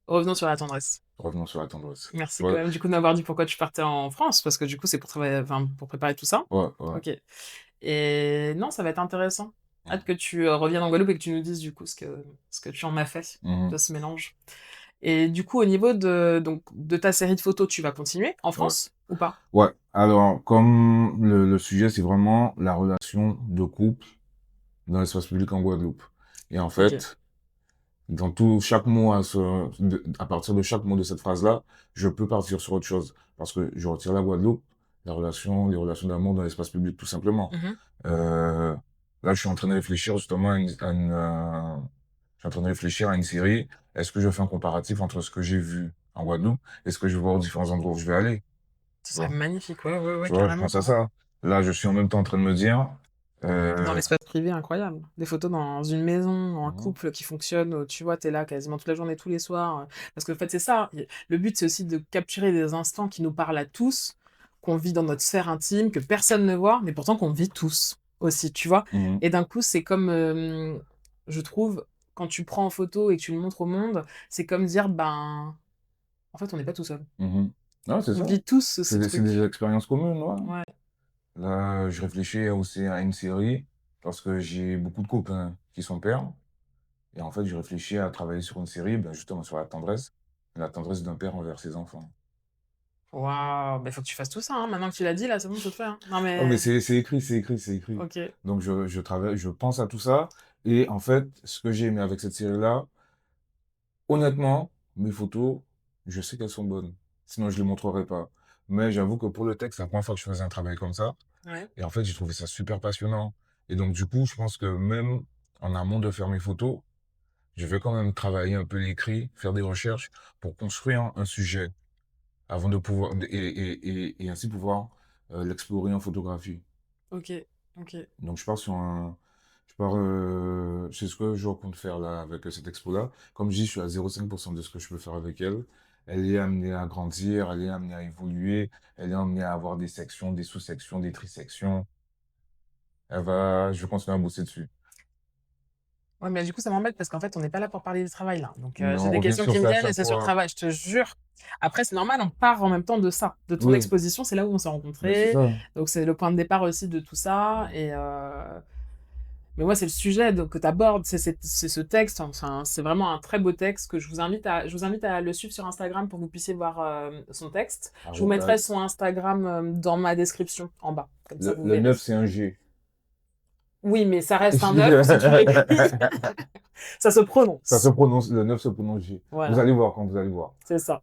Revenons sur la tendresse. Revenons sur la tendresse. Tu Merci quand vois? même du coup de m'avoir dit pourquoi tu partais en France, parce que du coup c'est pour travailler, enfin pour préparer tout ça. Ouais, ouais. OK. Et non, ça va être intéressant. Hâte Mmh. que tu reviennes en Guadeloupe et que tu nous dises du coup ce que tu en as fait Mmh. de ce mélange. Et du coup, au niveau de ta série de photos, tu vas continuer en Ouais. France ou pas? Ouais. Alors, comme le sujet, c'est vraiment la relation de couple dans l'espace public en Guadeloupe. Et en OK. fait, dans chaque mot à partir de chaque mot de cette phrase-là, je peux partir sur autre chose. Parce que je retire la Guadeloupe, les relations d'amour dans l'espace public, tout simplement. Mmh. Euh, Là, je suis en train de réfléchir justement je suis en train de réfléchir à une série. Est-ce que je fais un comparatif entre ce que j'ai vu en Guadeloupe et ce que je vais voir aux différents endroits où je vais aller? Ce Tu serait vois? magnifique, ouais, ouais, ouais, Tu vois, je carrément. pense à ça. Là, je suis en même temps en train de me dire, Dans euh, l'espace privé, incroyable. Des photos dans une maison, en mhm, couple qui fonctionne, tu vois, tu es là quasiment toute la journée, tous les soirs, parce qu'en fait, c'est ça, le but, c'est aussi de capturer des instants qui nous parlent à tous, qu'on vit dans notre sphère intime, que personne ne voit, mais pourtant qu'on vit tous aussi, tu vois? mhm, Et d'un coup, c'est comme, je trouve, quand tu prends en photo et que tu le montres au monde, c'est comme dire: «Ben, en fait, on n'est pas tout seul». mhm. Non, c'est On ça. vit tous ce C'est des truc. expériences communes, ouais. Ouais. Là, je réfléchis aussi à une série parce que j'ai beaucoup de copains qui sont pères. Et en fait, je réfléchis à travailler sur une série, ben, justement sur la tendresse d'un père envers ses enfants. Waouh! Bah, il faut que tu fasses tout ça, hein. Maintenant que tu l'as dit, là, c'est bon, je le fais, hein. Non, Oh, mais mais c'est écrit, c'est écrit, c'est écrit. OK. Donc, je travaille, je pense à tout ça. Et en fait, ce que j'ai aimé avec cette série-là, honnêtement, mes photos, je sais qu'elles sont bonnes. Sinon, je les montrerai pas. Mais j'avoue que pour le texte, c'est la première fois que je faisais un travail comme ça. Ouais. Et en fait, j'ai trouvé ça super passionnant. Et donc, du coup, je pense que même en amont de faire mes photos, je vais quand même travailler un peu l'écrit, faire des recherches pour construire un sujet avant de pouvoir, et ainsi pouvoir l'explorer en photographie. OK, OK. Donc, c'est ce que je compte faire là avec cette expo-là. Comme je dis, je suis à 0,5% de ce que je peux faire avec elle. Elle est amenée à grandir, elle est amenée à évoluer, elle est amenée à avoir des sections, des sous-sections, des trisections. Je vais continuer à bosser dessus. Ouais, mais du coup, ça m'embête parce qu'en fait, on n'est pas là pour parler du travail, là. Donc, Mais j'ai on des revient questions sur qui me ça à viennent et chaque c'est sur le fois. travail, je te jure. Après, c'est normal, on part en même temps de ça, de ton Oui, exposition, c'est là où on s'est mais c'est rencontrés. ça. Donc, c'est le point de départ aussi de tout ça. Mais moi, c'est le sujet donc, que tu abordes, c'est ce texte. Enfin, c'est vraiment un très beau texte que je vous invite à le suivre sur Instagram pour que vous puissiez voir son texte. Je vous mettrai Arrobase. son Instagram dans ma description en bas. Comme ça, vous Le verrez. 9, c'est un G. Oui, mais ça reste un œuf si tu l'écris. Ça se Ça se prononce. prononce, le 9 se prononce G. Vous Voilà, allez voir quand vous allez voir. c'est ça.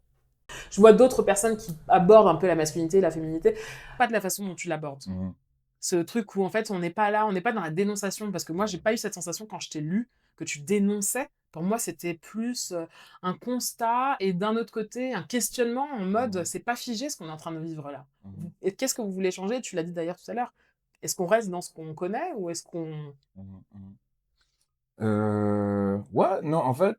Je vois d'autres personnes qui abordent un peu la masculinité, la féminité, pas de la façon dont tu l'abordes. Mhm, Ce truc où en fait on n'est pas là, on n'est pas dans la dénonciation, parce que moi j'ai pas eu cette sensation quand je t'ai lu que tu dénonçais. Pour moi c'était plus un constat et d'un autre côté un questionnement en mode mhm, c'est pas figé ce qu'on est en train de vivre là. mhm, Et qu'est-ce que vous voulez changer? Tu l'as dit d'ailleurs tout à l'heure. Est-ce qu'on reste dans ce qu'on connaît ou est-ce qu'on... mhm, mhm. Ouais, non, en fait,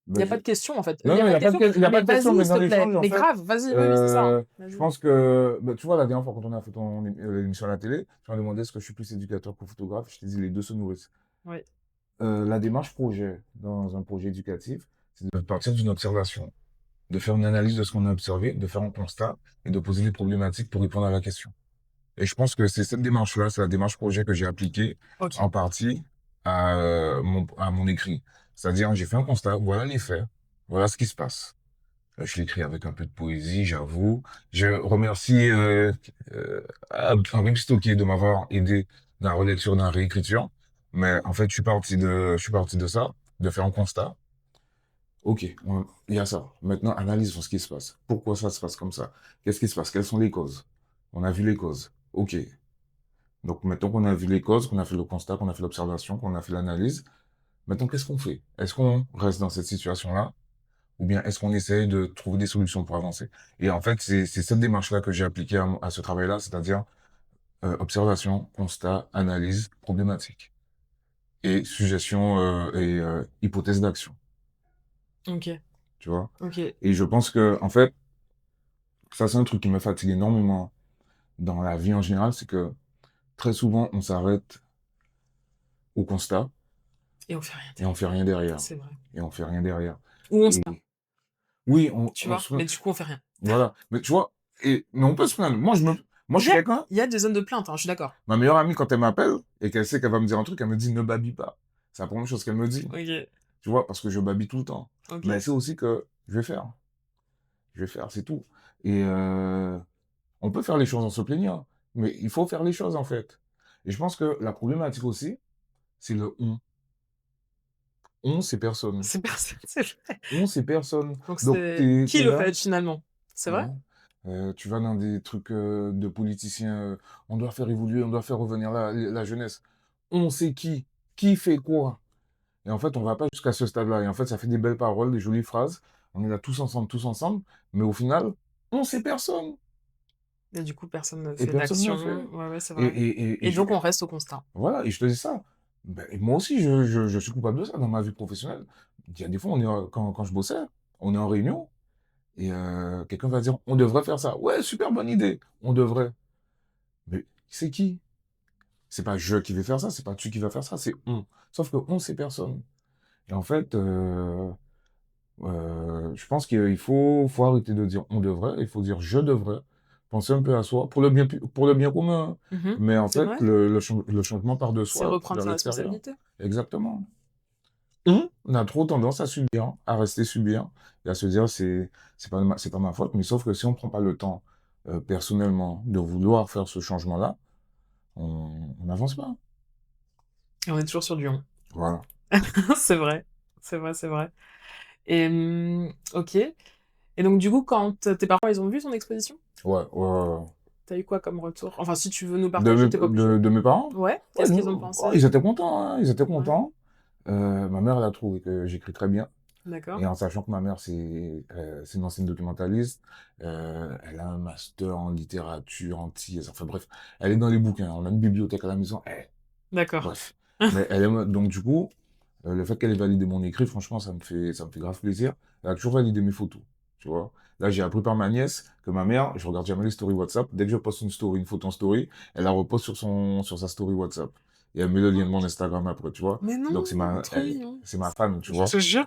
Il n'y ben, a pas de question en fait. Il non, n'y a non, pas de question. il y a pas Mais de question, vas-y mais s'il dans te plaît. l'échange, en Mais fait, grave, vas-y, oui, oui, c'est ça, hein. je Vas-y. pense que, ben, tu vois, la dernière fois quand on a fait l'émission à la télé, tu m'as demandé est-ce que je suis plus éducateur que photographe. Je t'ai dit les deux se nourrissent. Oui. La démarche projet dans un projet éducatif, c'est de partir d'une observation, de faire une analyse de ce qu'on a observé, de faire un constat et de poser des problématiques pour répondre à la question. Et je pense que c'est cette démarche-là, c'est la démarche projet que j'ai appliquée Ok. en partie à mon écrit. C'est-à-dire, j'ai fait un constat, voilà les faits, voilà ce qui se passe. Je l'écris avec un peu de poésie, j'avoue. Je remercie Henri Stocké de m'avoir aidé dans la relecture, dans la réécriture. Mais en fait, je suis parti de ça, de faire un constat. Ok, il y a ça. Maintenant, analysons ce qui se passe. Pourquoi ça se passe comme ça? Qu'est-ce qui se passe? Quelles sont les causes? On a vu les causes. Ok. Donc maintenant qu'on a vu les causes, qu'on a fait le constat, qu'on a fait l'observation, qu'on a fait l'analyse, maintenant qu'est-ce qu'on fait? Est-ce qu'on reste dans cette situation-là? Ou bien est-ce qu'on essaye de trouver des solutions pour avancer? Et en fait, c'est cette démarche-là que j'ai appliquée à ce travail-là, c'est-à-dire observation, constat, analyse, problématique et suggestion et hypothèse d'action, Ok. tu vois? Ok. Et je pense que, en fait, ça c'est un truc qui me fatigue énormément dans la vie en général, c'est que très souvent on s'arrête au constat Et on fait rien et on derrière. fait rien derrière. C'est vrai. Et on fait rien derrière. Ou on se Et plaint. Oui, tu on vois? se Mais du coup, on fait rien. voilà. Mais tu vois? Mais on peut se plaindre. Moi, je Il y suis a quelqu'un, il y a des zones de plainte, hein, je suis d'accord. ma meilleure amie, quand elle m'appelle et qu'elle sait qu'elle va me dire un truc, elle me dit: «Ne babille pas». C'est la première chose qu'elle me dit, OK, tu vois? Parce que je babille tout le temps. Mais elle OK. sait aussi que je vais faire. Je vais faire, c'est tout. Et on peut faire les choses en se plaignant, mais il faut faire les choses, en fait. Et je pense que la problématique aussi, c'est le «on». On, c'est personne. C'est personne, c'est vrai. On, c'est personne. Donc Donc c'est tu qui es le là, fait finalement? C'est vrai? ouais, tu vas dans des trucs, de politiciens, «On doit faire évoluer, on doit faire revenir la jeunesse». On, c'est qui? Qui fait quoi? Et en fait, on va pas jusqu'à ce stade-là. Et en fait, ça fait des belles paroles, des jolies phrases. On est là tous ensemble, mais au final, on, c'est personne Et du coup, personne ne et fait personne ne d'action. le fait. Ouais, ouais, c'est Et vrai. Et je donc on reste au constat. voilà, et je te dis ça. Ben, et moi aussi, je suis coupable de ça dans ma vie professionnelle. Il y a des fois, quand je bossais, on est en réunion et quelqu'un va dire: «On devrait faire ça». Ouais, super bonne idée, on devrait. Mais c'est qui? C'est pas je qui vais faire ça, c'est pas tu qui vas faire ça, c'est on. Sauf que on, c'est personne. Et en fait, je pense qu'il faut arrêter de dire: «On devrait», il faut dire: «Je devrais». Penser un peu à soi pour le bien commun, hein. Mmh. Mais en C'est fait, vrai. le changement part de C'est soi reprendre vers sa l'extérieur. responsabilité. Exactement. On a trop tendance à subir, à rester subir et à se dire: c'est pas ma faute». Mais sauf que si on prend pas le temps, personnellement, de vouloir faire ce changement-là, on n'avance pas. Et on est toujours sur du on. Voilà. C'est vrai. C'est vrai, c'est vrai. Et OK. Et donc du coup, quand tes parents, ils ont vu ton exposition? Ouais, ouais, ouais, ouais. Tu as eu quoi comme retour? Enfin, si tu veux nous partager, tu pas obligé. De mes parents? Ouais? Ouais, Qu'est-ce qu'ils ont oh, pensé? ils étaient contents, hein, ils étaient Ouais, contents. Ma mère, elle a trouvé que j'écris très bien. d'accord. Et en sachant que ma mère, c'est une ancienne documentaliste, elle a un master en littérature, enfin bref, elle est dans les bouquins. On a une bibliothèque à la maison. D'accord. Bref. Mais elle aime, donc du coup, le fait qu'elle ait validé mon écrit, franchement, ça me fait grave plaisir. Elle a toujours validé mes photos, tu vois. Là, j'ai appris par ma nièce que ma mère, je regarde jamais les stories WhatsApp. Dès que je poste une story, une photo en story, elle la reposte sur sa story WhatsApp. Et elle met le lien de mon Instagram après, tu vois. Mais Donc non! Trop mignon. c'est ma fan, tu Je vois. te jure,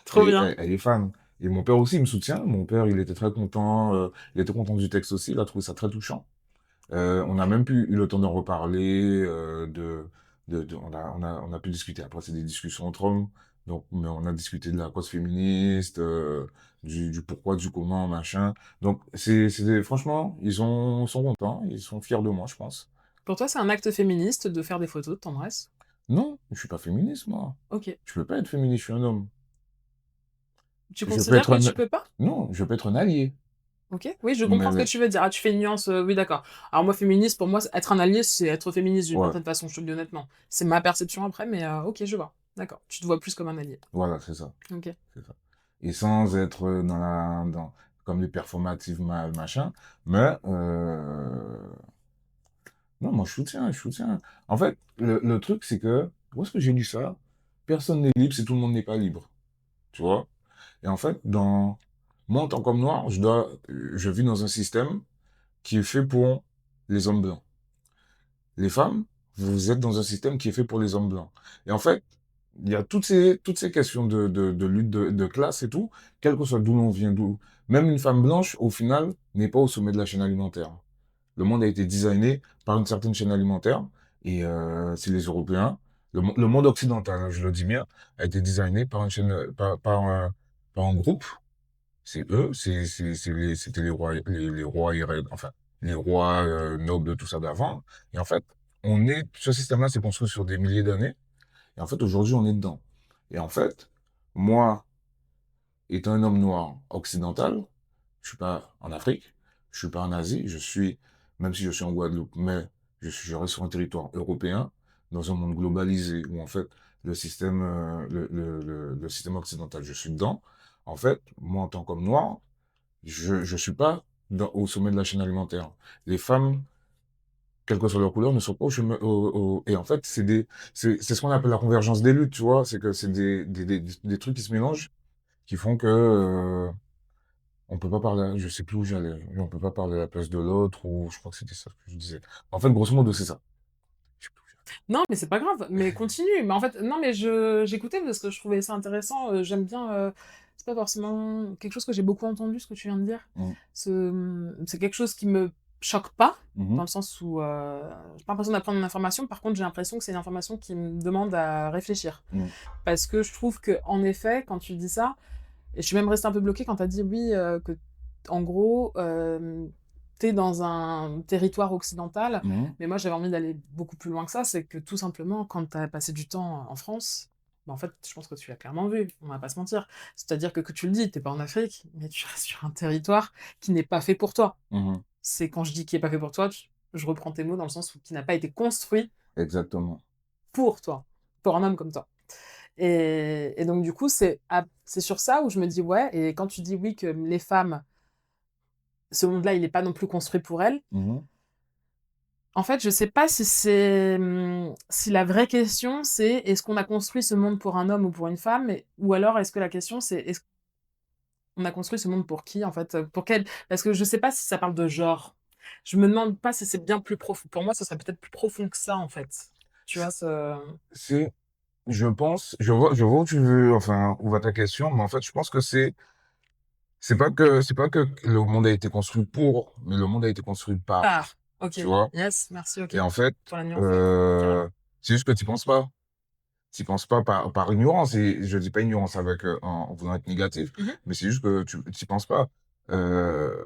trop bien. Elle est fan. Et mon père aussi, il me soutient. Mon père, il était très content. Il était content du texte aussi. Il a trouvé ça très touchant. On a même pu eu le temps d'en reparler, on a pu discuter. Après, c'est des discussions entre hommes. Donc, mais on a discuté de la cause féministe, du pourquoi, du comment, machin. Donc, franchement, sont contents, ils sont fiers de moi, je pense. Pour toi, c'est un acte féministe de faire des photos de tendresse? Non, je suis pas féministe, moi. OK. Je peux pas être féministe, je suis un homme. Tu Je peux considères être que un, tu peux pas? non, je peux être un allié. OK. Oui, je comprends ce que Mais, tu veux dire. Ah, tu fais une nuance, oui, d'accord. Alors moi, féministe, pour moi, être un allié, c'est être féministe d'une ouais, certaine façon, je te le dis honnêtement. C'est ma perception après, mais OK, je vois. D'accord. Tu te vois plus comme un allié. voilà, c'est ça. OK. C'est ça. Et sans être comme des performatives machin. Mais, non, moi, je soutiens, je soutiens. En fait, le truc, c'est que, où est-ce que j'ai lu ça? Personne n'est libre si tout le monde n'est pas libre. Tu vois? Et en fait, moi, en tant qu'homme noir, je vis dans un système qui est fait pour les hommes blancs. Les femmes, vous êtes dans un système qui est fait pour les hommes blancs. Et en fait, il y a toutes ces questions de lutte de classe et tout, quel que soit d'où l'on vient, même une femme blanche, au final, n'est pas au sommet de la chaîne alimentaire. Le monde a été designé par une certaine chaîne alimentaire, et c'est les Européens. Le monde occidental, hein, je le dis bien, a été designé par une chaîne, par un groupe. C'est eux, c'était les rois, enfin, les rois nobles, tout ça d'avant. Et en fait, ce système-là s'est construit sur des milliers d'années. Et en fait, aujourd'hui, on est dedans. Et en fait, moi, étant un homme noir occidental, je suis pas en Afrique, je suis pas en Asie, même si je suis en Guadeloupe, mais je reste sur un territoire européen, dans un monde globalisé, où en fait, le système occidental, je suis dedans. En fait, moi, en tant qu'homme noir, je suis pas au sommet de la chaîne alimentaire. Les femmes, quelle que soit leur couleur, ne sont pas et en fait, c'est ce qu'on appelle la convergence des luttes, tu vois. C'est que c'est des trucs qui se mélangent, qui font que, on peut pas parler, je sais plus où j'allais, on peut pas parler à la place de l'autre, ou je crois que c'était ça que je disais. En fait, grosso modo, c'est ça. Je sais plus où Non, mais c'est pas grave, mais continue. Mais en fait, non, mais j'écoutais parce que je trouvais ça intéressant. J'aime bien. c'est pas forcément quelque chose que j'ai beaucoup entendu, ce que tu viens de dire. Mm. C'est quelque chose qui me choque pas, Mhm. dans le sens où j'ai pas l'impression d'apprendre une information. Par contre, j'ai l'impression que c'est une information qui me demande à réfléchir. Mm. Parce que je trouve que, en effet, quand tu dis ça, et je suis même restée un peu bloquée quand tu as dit oui, que en gros, tu es dans un territoire occidental, Mhm. mais moi j'avais envie d'aller beaucoup plus loin que ça, c'est que tout simplement, quand tu as passé du temps en France, bah, en fait, je pense que tu l'as clairement vu, on va pas se mentir. C'est-à-dire que tu le dis, t'es pas en Afrique, mais tu restes sur un territoire qui n'est pas fait pour toi. Mhm. C'est quand je dis qui est pas fait pour toi, je reprends tes mots dans le sens où qui n'a pas été construit Exactement. pour toi, pour un homme comme toi. Et donc, du coup, c'est sur ça où je me dis, ouais, et quand tu dis oui, que les femmes, ce monde-là, il n'est pas non plus construit pour elles, Mhm. en fait, je sais pas si si la vraie question, c'est est-ce qu'on a construit ce monde pour un homme ou pour une femme, ou alors est-ce que la question, c'est est-ce qu'on a construit ce monde pour qui, en fait, pour quel, parce que je sais pas si ça parle de genre. Je me demande pas si c'est bien plus profond. Pour moi, ce serait peut-être plus profond que ça, en fait. Tu vois, C'est, je vois où tu veux, enfin, où va ta question, mais en fait, je pense que c'est pas que le monde a été construit pour, mais le monde a été construit par, Ah, ok. tu vois. Yes, merci, ok. Et en fait, Pour la nuance, euh, carrément. c'est juste que tu penses pas. Tu penses pas par ignorance, et je dis pas ignorance avec, en voulant être négatif, Mhm. mais c'est juste que tu n'y penses pas. Euh,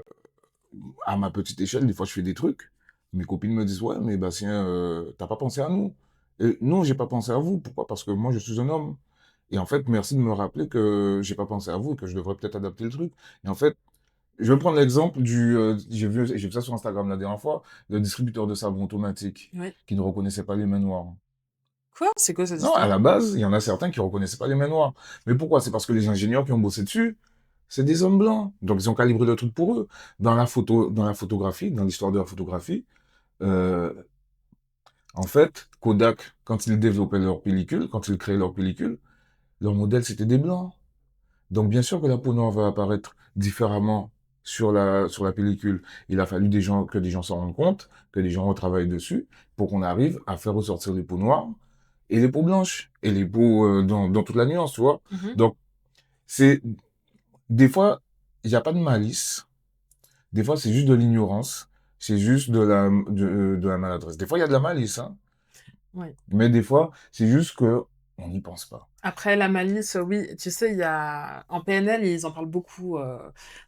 à ma petite échelle, des fois, je fais des trucs. Mes copines me disent, ouais, mais Bastien, t'as pas pensé à nous. Et non, j'ai pas pensé à vous. Pourquoi? Parce que moi, je suis un homme. Et en fait, merci de me rappeler que j'ai pas pensé à vous et que je devrais peut-être adapter le truc. Et en fait, je vais prendre l'exemple j'ai vu ça sur Instagram la dernière fois, le distributeur de savon automatique Oui. qui ne reconnaissait pas les mains noires. Quoi? C'est quoi cette Non, à histoire? la base, il y en a certains qui reconnaissaient pas les mains noires. Mais pourquoi? C'est parce que les ingénieurs qui ont bossé dessus, c'est des hommes blancs. Donc, ils ont calibré le truc pour eux. Dans la photographie, dans l'histoire de la photographie, euh, en fait, Kodak, quand ils développaient leur pellicule, quand ils créaient leur pellicule, leur modèle, c'était des blancs. Donc, bien sûr que la peau noire va apparaître différemment sur la pellicule. Il a fallu que des gens s'en rendent compte, que des gens retravaillent dessus, pour qu'on arrive à faire ressortir les peaux noires et les peaux blanches, et les peaux dans toute la nuance, tu vois. Mhm. Donc, c'est, des fois, il n'y a pas de malice. Des fois, c'est juste de l'ignorance. C'est juste de la maladresse. Des fois, il y a de la malice, hein. Oui. Mais des fois, c'est juste que on n'y pense pas. Après, la malice, oui, tu sais, il y a en PNL, ils en parlent beaucoup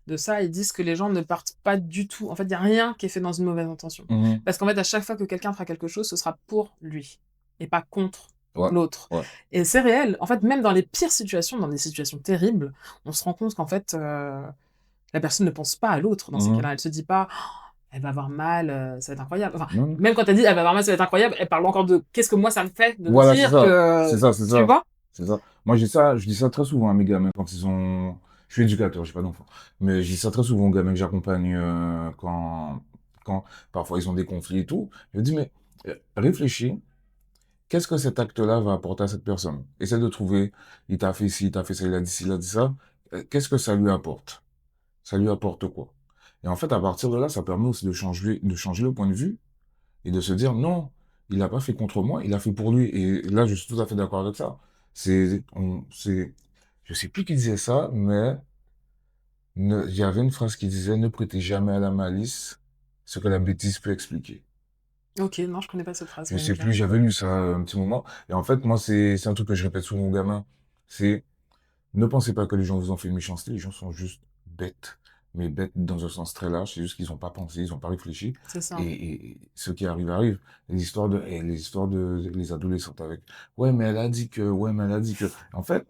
de ça. Ils disent que les gens ne partent pas du tout. En fait, il n'y a rien qui est fait dans une mauvaise intention. Mhm. Parce qu'en fait, à chaque fois que quelqu'un fera quelque chose, ce sera pour lui et pas contre Ouais, l'autre. ouais. Et c'est réel. En fait, même dans les pires situations, dans des situations terribles, on se rend compte qu'en fait, la personne ne pense pas à l'autre dans ces Mhm. cas-là. Elle se dit pas, elle va avoir mal, ça va être incroyable. Enfin, Non, non. même quand elle dit elle va avoir mal, ça va être incroyable, elle parle encore de qu'est-ce que moi ça me fait de me Voilà, c'est dire ça. que. C'est ça, c'est Tu ça. vois? C'est ça. Moi, je dis ça très souvent à mes gamins quand ils ont. Je suis éducateur, j'ai pas d'enfants. Mais je dis ça très souvent aux gamins que j'accompagne quand parfois ils ont des conflits et tout. Je dis, mais réfléchis, qu'est-ce que cet acte-là va apporter à cette personne? Essaie de trouver, il t'a fait ci, il t'a fait ça, il a dit ci, il a dit ça. Qu'est-ce que ça lui apporte? Ça lui apporte quoi? Et en fait, à partir de là, ça permet aussi de changer le point de vue et de se dire non, il n'a pas fait contre moi, il a fait pour lui. Et là, je suis tout à fait d'accord avec ça. Je sais plus qui disait ça, mais il y avait une phrase qui disait ne prêtez jamais à la malice ce que la bêtise peut expliquer. Ok, non, je connais pas cette phrase, Je mais sais ok. plus, j'avais lu ça un petit moment. Et en fait, moi, c'est un truc que je répète souvent aux gamins. C'est ne pensez pas que les gens vous ont fait une méchanceté, les gens sont juste bêtes. Mais bêtes dans un sens très large, c'est juste qu'ils n'ont pas pensé, ils n'ont pas réfléchi. C'est ça. Et ce qui arrive, arrive. Les histoires de les adolescentes avec, ouais, mais elle a dit que, ouais, mais elle a dit que. En fait,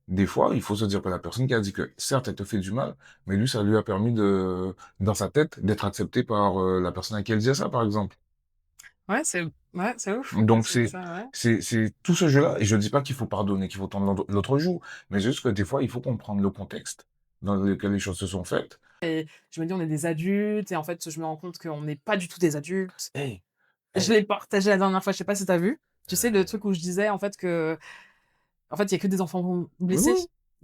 des fois, il faut se dire que la personne qui a dit que, certes, elle te fait du mal, mais lui, ça lui a permis dans sa tête, d'être accepté par la personne à qui elle disait ça, par exemple. Ouais, c'est ouf. Donc C'est ça, ouais. c'est tout ce jeu-là. Et je dis pas qu'il faut pardonner, qu'il faut tendre l'autre joue, mais juste que des fois, il faut comprendre le contexte dans lequel les choses se sont faites. Je me dis, on est des adultes, et en fait, je me rends compte qu'on n'est pas du tout des adultes. Hey, Je hey, l'ai partagé la dernière fois, je sais pas si t'as vu. Tu sais, le euh, truc où je disais, en fait, en fait, il y a que des enfants oui, blessés.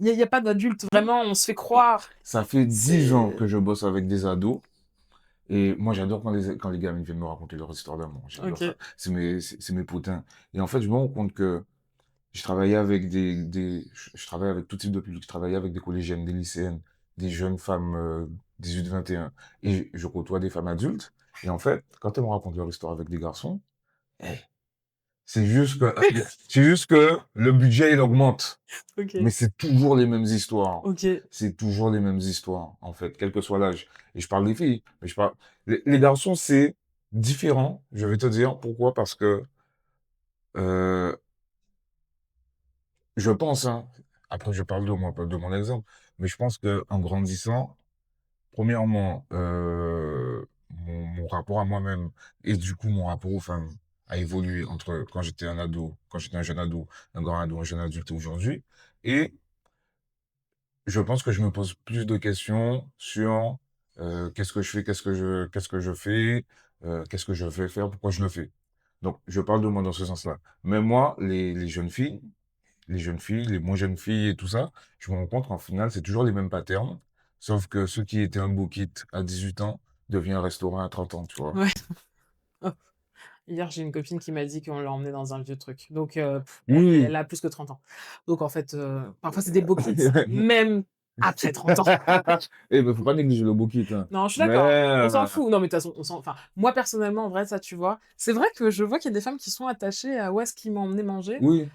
oui, Il y a pas d'adultes, oui. vraiment, on se fait croire. Ça fait 10 ans C'est. que je bosse avec des ados. Et moi, j'adore quand les gamins viennent me raconter leur histoire d'amour. J'adore Ok. ça. C'est mes potins. Et en fait, je me rends compte que Je travaillais avec je travaille avec tout type de public. Je travaillais avec des collégiennes, des lycéennes, des jeunes femmes 18-21. Et je côtoie des femmes adultes. Et en fait, quand elles me racontent leur histoire avec des garçons, eh, c'est juste que, c'est juste que le budget, il augmente. Ok. Mais c'est toujours les mêmes histoires. Ok. C'est toujours les mêmes histoires, en fait, quel que soit l'âge. Et je parle des filles, mais je parle, les garçons, c'est différent. Je vais te dire pourquoi, parce que, euh, je pense, hein, après je parle de moi, pas de mon exemple, mais je pense que en grandissant, premièrement, mon rapport à moi-même et du coup mon rapport aux femmes a évolué entre quand j'étais un ado, quand j'étais un jeune ado, un grand ado, un jeune adulte et aujourd'hui. Et je pense que je me pose plus de questions sur qu'est-ce que je fais, qu'est-ce que je fais, qu'est-ce que je vais faire, pourquoi je le fais. Donc, je parle de moi dans ce sens-là. Mais moi, les jeunes filles, les moins jeunes filles et tout ça, je me rends compte qu'en final, c'est toujours les mêmes patterns, sauf que ceux qui étaient un beau kit à 18 ans devient un restaurant à 30 ans, tu vois. Ouais. Oh. Hier, j'ai une copine qui m'a dit qu'on l'a emmenée dans un vieux truc. Donc, elle Oui. a plus que 30 ans. Donc, en fait, parfois, c'est des beaux kids, même après 30 ans. Eh ben, faut pas négliger le beau kit, hein. Non, je suis Mais, d'accord. On s'en fout. Non, mais de toute façon, enfin, moi, personnellement, en vrai, ça, tu vois. C'est vrai que je vois qu'il y a des femmes qui sont attachées à où est-ce qu'ils m'ont emmené manger. oui,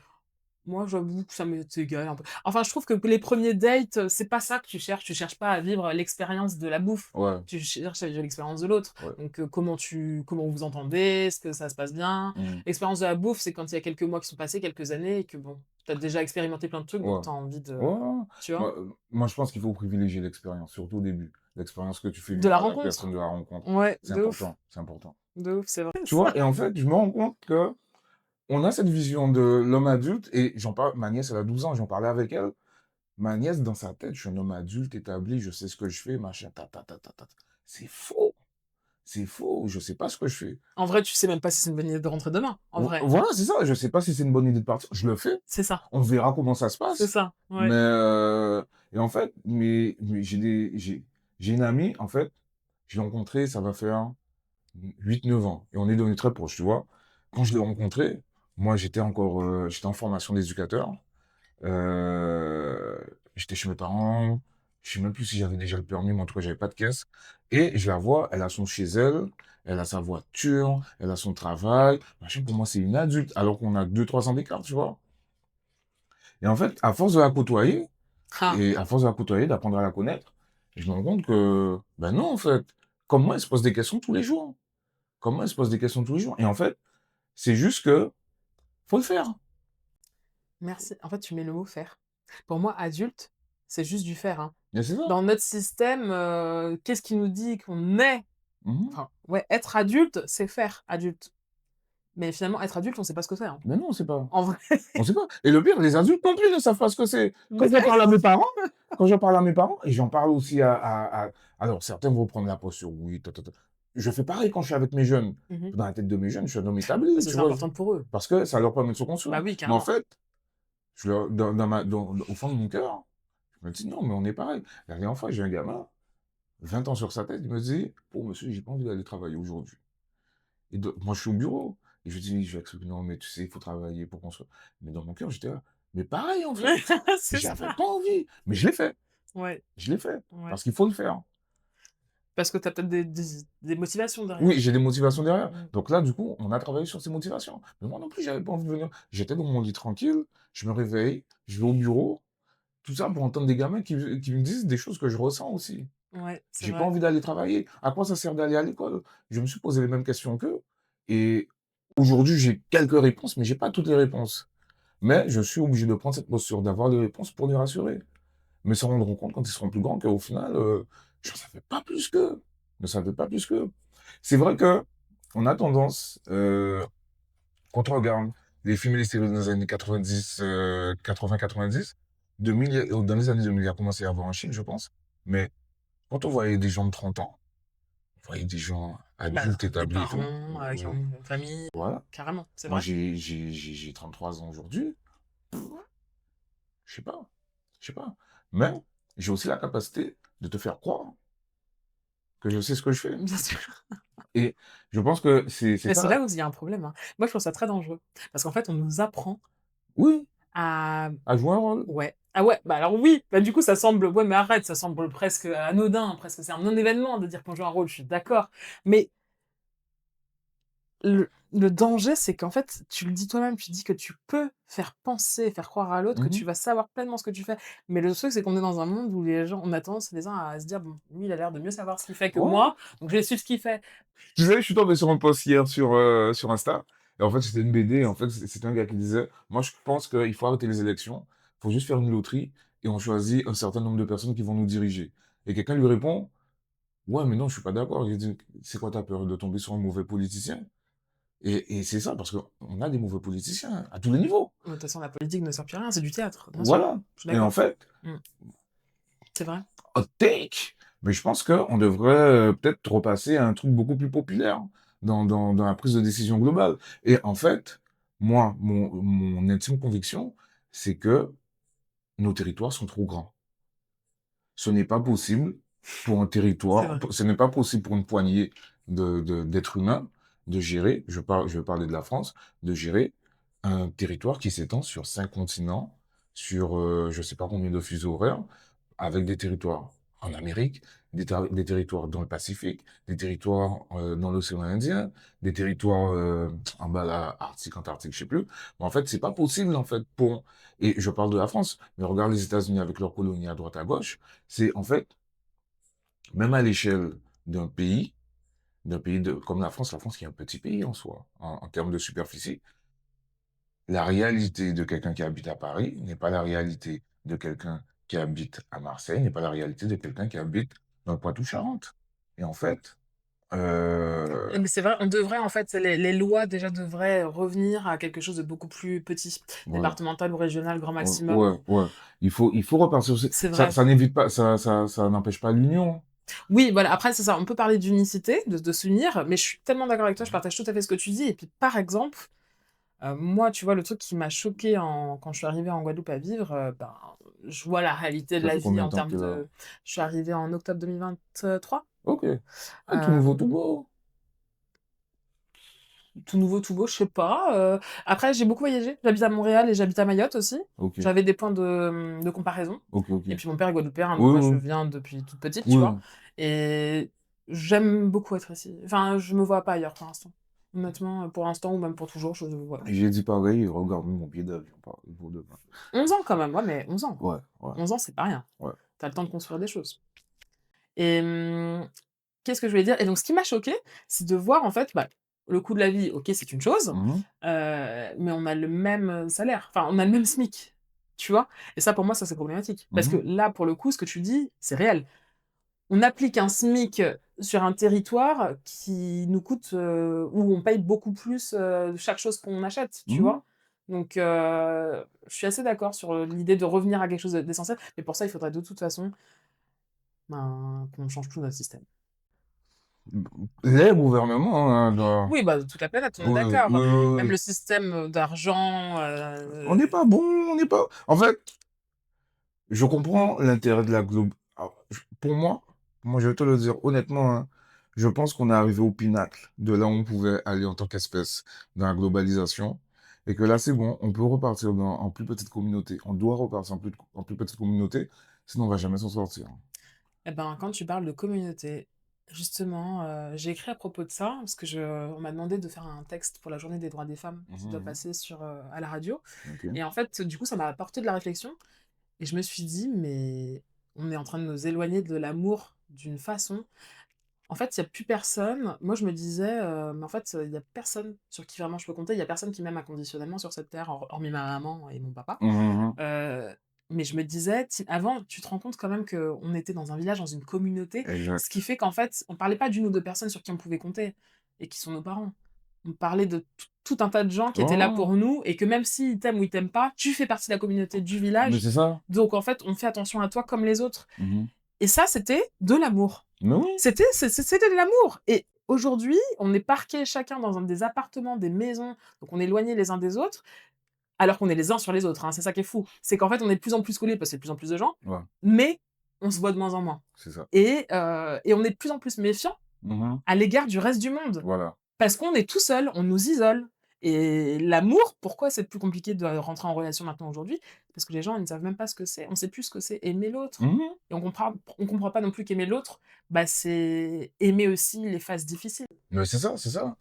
Moi, j'avoue que ça m'est égal un peu. Enfin, je trouve que les premiers dates, c'est pas ça que tu cherches. Tu cherches pas à vivre l'expérience de la bouffe. ouais, Tu cherches à vivre l'expérience de l'autre. ouais. Donc, comment vous entendez, est-ce que ça se passe bien. Mm. L'expérience de la bouffe, c'est quand il y a quelques mois qui sont passés, quelques années, et que bon, t'as déjà expérimenté plein de trucs, donc Ouais. t'as envie de, Ouais, ouais. tu vois, Moi, je pense qu'il faut privilégier l'expérience, surtout au début. L'expérience que tu fais de la vivre à la personne rencontre. de la rencontre. Ouais, C'est de ouf. important, c'est important. De ouf, c'est vrai. Tu vois, et en fait, je me rends compte que on a cette vision de l'homme adulte, et j'en parle, ma nièce, elle a 12 ans, j'en parlais avec elle. Ma nièce, dans sa tête, je suis un homme adulte établi, je sais ce que je fais, machin, ta, ta, ta, ta, ta. C'est faux. C'est faux. Je sais pas ce que je fais. En vrai, tu sais même pas si c'est une bonne idée de rentrer demain. En vrai, Voilà, c'est ça. Je sais pas si c'est une bonne idée de partir. Je le fais. c'est ça. On verra comment ça se C'est passe. ça. Mais, Ouais. et en fait, mais j'ai une amie, en fait, je l'ai rencontrée, ça va faire 8 9 ans. Et on est devenus très proches, tu vois. Quand je l'ai rencontrée, moi, j'étais en formation d'éducateur. J'étais chez mes parents. Je sais même plus si j'avais déjà le permis, mais en tout cas, j'avais pas de caisse. Et je la vois, elle a son chez elle, elle a sa voiture, elle a son travail. Machin, pour moi, c'est une adulte, alors qu'on a 2 3 ans d'écart, tu vois. Et en fait, à force de la côtoyer, Ah, et à force de la côtoyer, d'apprendre à la connaître, je me rends compte que, ben non, en fait, comme moi, elle se pose des questions tous les jours. Comme moi, elle se pose des questions tous les jours. Et en fait, c'est juste que, faut le faire. merci. En fait, tu mets le mot faire. Pour moi, adulte, c'est juste du faire, hein. Et c'est ça. Dans notre système, qu'est-ce qui nous dit qu'on est Mhm. enfin, ouais, être adulte, c'est faire adulte. Mais finalement, être adulte, on sait pas ce que c'est, hein. Mais non, on sait pas. En vrai. On sait pas. Et le pire, les adultes non plus ne savent pas ce que c'est. Quand Mais je parle à mes parents, quand je parle à mes parents, et j'en parle aussi alors, certains vont prendre la posture, oui, ta, ta, ta. Je fais pareil quand je suis avec mes jeunes. Mmh. Dans la tête de mes jeunes, je suis un homme Parce établi, que tu c'est vois. important pour eux. Parce que ça leur permet de se Bah construire. oui, Mais en carrément. fait, au fond de mon cœur, je me dis, non, mais on est pareil. La dernière fois, j'ai un gamin, 20 ans sur sa tête, il me dit, oh monsieur, j'ai pas envie d'aller travailler aujourd'hui. Et moi, je suis au bureau. Et je dis, je vais expliquer, non, mais tu sais, il faut travailler pour construire. Mais dans mon cœur, j'étais là. Mais pareil, en fait. C'est J'avais ça. pas envie. Mais je l'ai fait. Ouais, Je l'ai fait. ouais. Parce qu'il faut le faire. Parce que t'as peut-être des motivations derrière. Oui, j'ai des motivations derrière. Mmh. Donc là, du coup, on a travaillé sur ces motivations. Mais moi non plus, j'avais pas envie de venir. J'étais dans mon lit tranquille. Je me réveille. Je vais au bureau. Tout ça pour entendre des gamins qui me disent des choses que je ressens aussi. Ouais, c'est J'ai pas vrai. envie d'aller travailler. À quoi ça sert d'aller à l'école? Je me suis posé les mêmes questions qu'eux. Et aujourd'hui, j'ai quelques réponses, mais j'ai pas toutes les réponses. Mais je suis obligé de prendre cette posture, d'avoir les réponses pour les rassurer. Mais se rendre compte quand ils seront plus grands qu'au final, je ne savais pas plus qu'eux. Je ne savais pas plus qu'eux. C'est vrai que on a tendance, quand on regarde les films et les séries dans les années 90, 80-90, 2000, dans les années 2000, il a commencé à avoir en Chine, je pense. Mais quand on voyait des gens de 30 ans, on voyait des gens Bah, adultes des établis et tout. parents, qui ont une famille, Voilà. carrément, c'est Moi, vrai. j'ai 33 ans aujourd'hui. Je sais pas. Je sais pas. Mais j'ai aussi la capacité de te faire croire que je sais ce que je fais. Bien sûr. Et je pense que c'est Mais c'est ça. là où il y a un problème, hein. Moi, je trouve ça très dangereux. Parce qu'en fait, on nous apprend Oui, à À jouer un rôle. ouais. Ah ouais, bah alors oui, bah du coup ça semble ouais mais arrête, ça semble presque anodin, presque c'est un non-événement de dire qu'on joue un rôle, je suis d'accord. Mais le danger, c'est qu'en fait, tu le dis toi-même, tu dis que tu peux faire penser, faire croire à l'autre que tu Mmh. vas savoir pleinement ce que tu fais. Mais le truc, c'est qu'on est dans un monde où les gens on a tendance les uns à se dire: «Bon, lui, il a l'air de mieux savoir ce qu'il fait que Ouais. moi, donc je vais suivre ce qu'il fait». Tu sais, je suis tombé sur un post hier sur Insta et en fait, c'était une BD. En fait, c'était un gars qui disait: «Moi, je pense qu'il faut arrêter les élections. Il faut juste faire une loterie et on choisit un certain nombre de personnes qui vont nous diriger». Et quelqu'un lui répond: «Ouais, mais non, je suis pas d'accord». Il dit: «C'est quoi ta peur? De tomber sur un mauvais politicien?» Et c'est ça, parce qu'on a des mauvais politiciens à tous les niveaux. De toute façon, la politique ne sert plus à rien, c'est du théâtre, bien sûr, Voilà. je suis Et en d'accord. fait, Mmh, c'est vrai. hot take, mais je pense qu'on devrait peut-être repasser à un truc beaucoup plus populaire dans la prise de décision globale. Et en fait, moi, mon intime conviction, c'est que nos territoires sont trop grands. Ce n'est pas possible pour un C'est territoire, vrai. ce n'est pas possible pour une poignée d'êtres humains de gérer, je vais parler de la France, de gérer un territoire qui s'étend sur 5 continents, sur je sais pas combien de fuseaux horaires, avec des territoires en Amérique, des territoires dans le Pacifique, des territoires dans l'océan Indien, des territoires en bas là, Arctique, Antarctique, je sais plus. Mais en fait, c'est pas possible en fait pour. Et je parle de la France, mais regarde les États-Unis avec leurs colonies à droite à gauche. C'est en fait, même à l'échelle d'un pays, comme la France qui est un petit pays en soi, en termes de superficie, la réalité de quelqu'un qui habite à Paris n'est pas la réalité de quelqu'un qui habite à Marseille, n'est pas la réalité de quelqu'un qui habite dans le Poitou-Charentes. Et en fait, Mais c'est vrai, on devrait en fait, les lois déjà devraient revenir à quelque chose de beaucoup plus petit, voilà. départemental ou régional grand Ouais, maximum. ouais, ouais. Il faut repartir. C'est Ça, vrai. ça n'évite pas, ça n'empêche pas l'union. Oui, voilà, après c'est ça, on peut parler d'unicité, de s'unir, mais je suis tellement d'accord avec toi, je partage tout à fait ce que tu dis et puis par exemple, moi, tu vois, le truc qui m'a choquée quand je suis arrivée en Guadeloupe à vivre, ben, je vois la réalité de Ça la fait vie combien de en temps que termes tu es là? de je suis arrivée en octobre 2023, Ok. Ah, tout nouveau, tout hem, beau. tout nouveau, tout beau, je sais pas, après j'ai beaucoup voyagé. J'habite à Montréal et j'habite à Mayotte aussi. Ok, J'avais des points de comparaison ok, ok. et puis mon père est guadeloupéen, donc Oui, moi je oui, viens depuis toute petite, tu vois? oui. Et j'aime beaucoup être ici. Enfin, je me vois pas ailleurs pour l'instant. Honnêtement, pour l'instant ou même pour toujours, je voilà. J'ai dit pareil, regarde mon pied d'avion, pour de vrai. 11 ans quand même, ouais, mais 11 ans. Ouais, ouais, 11 ans, c'est pas rien. ouais. Tu as le temps de construire des choses. Et qu'est-ce que je voulais dire? Et donc ce qui m'a choquée, c'est de voir en fait, bah, le coût de la vie, OK, c'est une chose, Mhm, mais on a le même, salaire, enfin on a le même SMIC, tu vois? Et ça pour moi, ça c'est problématique. Parce que mhm, là, pour le coup, ce que tu dis, c'est réel. On applique un SMIC, sur un territoire qui nous coûte, où on paye beaucoup plus, chaque chose qu'on achète, tu mhm. vois? Donc je suis assez d'accord sur, l'idée de revenir à quelque chose d'essentiel, mais pour ça, il faudrait de toute façon, ben, qu'on change tout notre système. Les gouvernements, hein, Oui, bah, toute la planète, on est oui, oui, d'accord. oui, Même oui. le système, d'argent, On n'est pas bon, on n'est pas. En fait, je comprends l'intérêt de la globe. Alors, pour moi, je vais te le dire honnêtement, hein, je pense qu'on est arrivé au pinacle de là où on pouvait aller en tant qu'espèce dans la globalisation. Et que là, c'est bon, on peut repartir en plus petite communauté. On doit repartir en plus petite communauté, sinon on va jamais s'en sortir. et ben, quand tu parles de communauté, justement, j'ai écrit à propos de ça, parce que on m'a demandé de faire un texte pour la journée des droits des femmes qui doit Mhm, passer à la radio. mhm. Ok. Et en fait, du coup, ça m'a apporté de la réflexion et je me suis dit: «Mais on est en train de nous éloigner de l'amour d'une façon». En fait, il y a plus personne moi, je me disais, «Mais en fait, il y a personne sur qui vraiment je peux compter. Il y a personne qui m'aime inconditionnellement sur cette terre, hormis ma maman et mon papa». Mhm, Heu, mais je me disais, avant, tu te rends compte quand même qu'on était dans un village, dans une communauté, ce qui exact. fait qu'en fait, on parlait pas d'une ou 2 personnes sur qui on pouvait compter et qui sont nos parents. On parlait de tout un tas de gens qui étaient là Oh, pour nous et que même s'ils t'aiment ou ils t'aiment pas, tu fais partie de la communauté du mais village. c'est ça. Donc en fait, on fait attention à toi comme les autres. Mhm. Et ça, c'était de l'amour. Mais oui. C'était de l'amour. Et aujourd'hui, on est parqués chacun dans des appartements, des maisons, donc on est éloignés les uns des autres, alors qu'on est les uns sur les autres, hein. C'est ça qui est fou. C'est qu'en fait, on est de plus en plus collés parce qu'il y a de plus en plus de gens, Ouais, mais on se voit de moins en moins. c'est ça. Et on est de plus en plus méfiants Mhm. à l'égard du reste du monde. Voilà. Parce qu'on est tout seul, on nous isole. Et l'amour, pourquoi c'est plus compliqué de rentrer en relation maintenant aujourd'hui? Parce que les gens, ils ne savent même pas ce que c'est. On sait plus ce que c'est aimer l'autre Mmh. et on comprend pas non plus qu'aimer l'autre, bah, c'est aimer aussi les phases difficiles. Mais c'est ça, c'est ça,